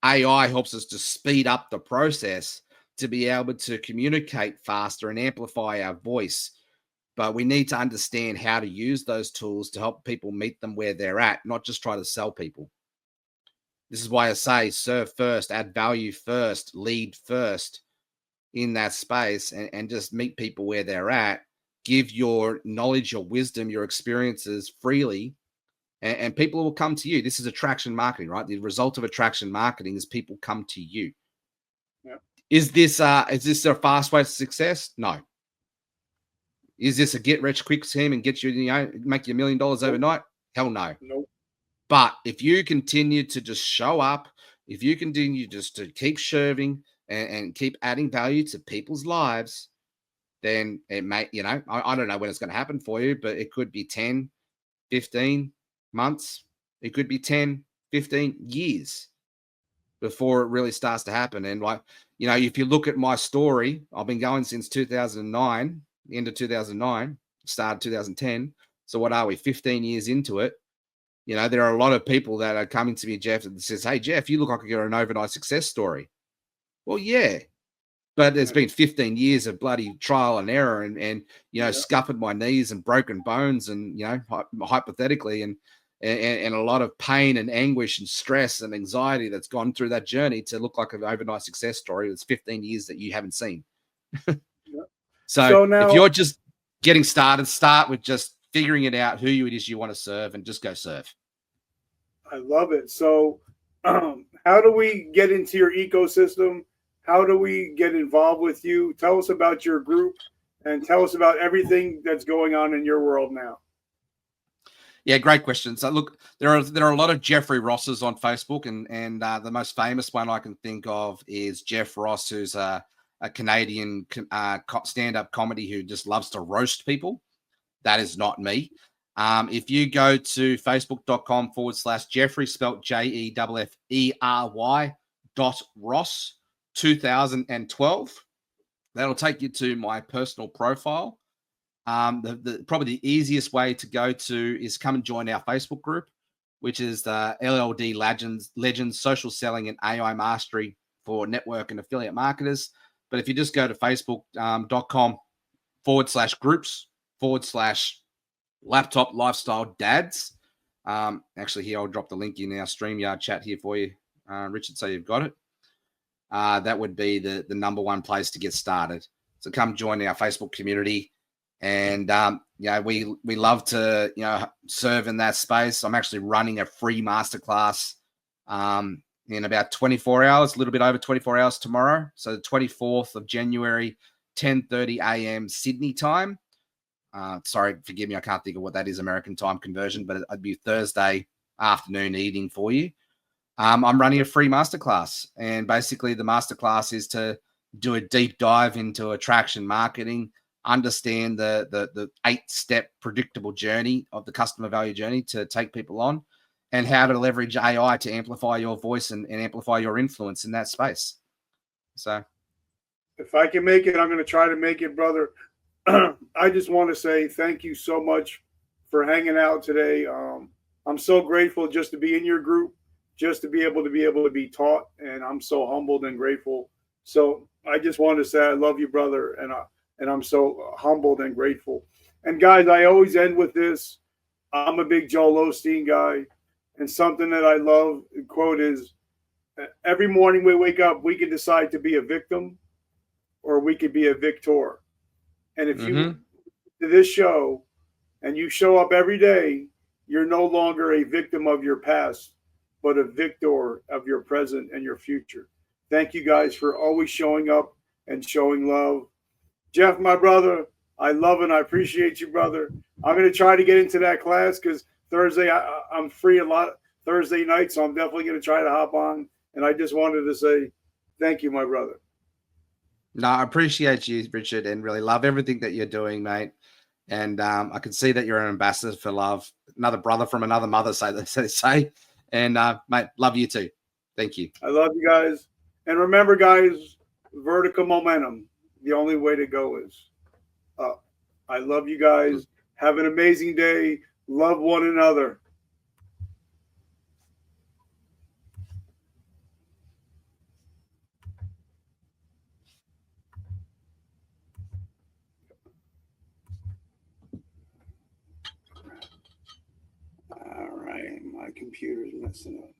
AI helps us to speed up the process to be able to communicate faster and amplify our voice. But we need to understand how to use those tools to help people meet them where they're at, not just try to sell people. This is why I say serve first, add value first, lead first in that space, and just meet people where they're at. Give your knowledge, your wisdom, your experiences freely, and people will come to you. This is attraction marketing, right? The result of attraction marketing is people come to you. Yeah. Is this a fast way to success? No. Is this a get rich quick scheme and get you, make you $1 million overnight? Hell no. Nope. But if you continue to just show up, if you continue just to keep serving and keep adding value to people's lives, then it may, I don't know when it's going to happen for you, but it could be 10, 15 months. It could be 10, 15 years before it really starts to happen. And if you look at my story, I've been going since 2009, the end of 2009, started 2010. So what are we, 15 years into it? There are a lot of people that are coming to me, Jeff, and says, hey, Jeff, you look like you're an overnight success story. Well, yeah, but there's been 15 years of bloody trial and error and scuffed my knees and broken bones and, hypothetically, and a lot of pain and anguish and stress and anxiety that's gone through that journey to look like an overnight success story. It's 15 years that you haven't seen. So now, if you're just getting started, start with just figuring it out, who it is you want to serve, and just go serve. I love it. So how do we get into your ecosystem? How do we get involved with you? Tell us about your group and tell us about everything that's going on in your world now. Yeah, great question. So look, there are a lot of Jeffrey Rosses on Facebook, and the most famous one I can think of is Jeff Ross, who's a Canadian stand-up comedy who just loves to roast people. That is not me. If you go to facebook.com/Jeffrey, spelt JEFFERY .Ross 2012, that'll take you to my personal profile. Probably the easiest way to go to is come and join our Facebook group, which is the LLD Legends Social Selling and AI Mastery for network and affiliate marketers. But if you just go to facebook.com/groups/laptop lifestyle dads, actually here, I'll drop the link in our StreamYard chat here for you, Richard, so you've got it. That would be the number one place to get started. So come join our Facebook community. And, we love to, serve in that space. I'm actually running a free masterclass in about 24 hours, a little bit over 24 hours tomorrow. So the 24th of January, 10:30 a.m. Sydney time. Sorry, forgive me, I can't think of what that is, American time conversion, but it'd be Thursday afternoon, evening for you. I'm running a free masterclass. And basically the masterclass is to do a deep dive into attraction marketing, understand the 8-step predictable journey of the customer value journey to take people on, and how to leverage AI to amplify your voice and amplify your influence in that space. So if I can make it, I'm going to try to make it, brother. I just want to say thank you so much for hanging out today. I'm so grateful just to be in your group, just to be able to be taught, and I'm so humbled and grateful. So I just want to say I love you, brother, and I'm so humbled and grateful. And guys, I always end with this. I'm a big Joel Osteen guy, and something that I love, quote, is every morning we wake up, we can decide to be a victim or we could be a victor. And if you to this show and you show up every day, you're no longer a victim of your past, but a victor of your present and your future. Thank you guys for always showing up and showing love. Jeff, my brother, I love and I appreciate you, brother. I'm going to try to get into that class because Thursday I'm free a lot Thursday night, so I'm definitely going to try to hop on. And I just wanted to say thank you, my brother. No, I appreciate you, Richard, and really love everything that you're doing, mate. And I can see that you're an ambassador for love, another brother from another mother, say they say. And mate, love you too. Thank you. I love you guys. And remember, guys, vertical momentum. The only way to go is up. I love you guys. Have an amazing day. Love one another. All right, my computer's messing up.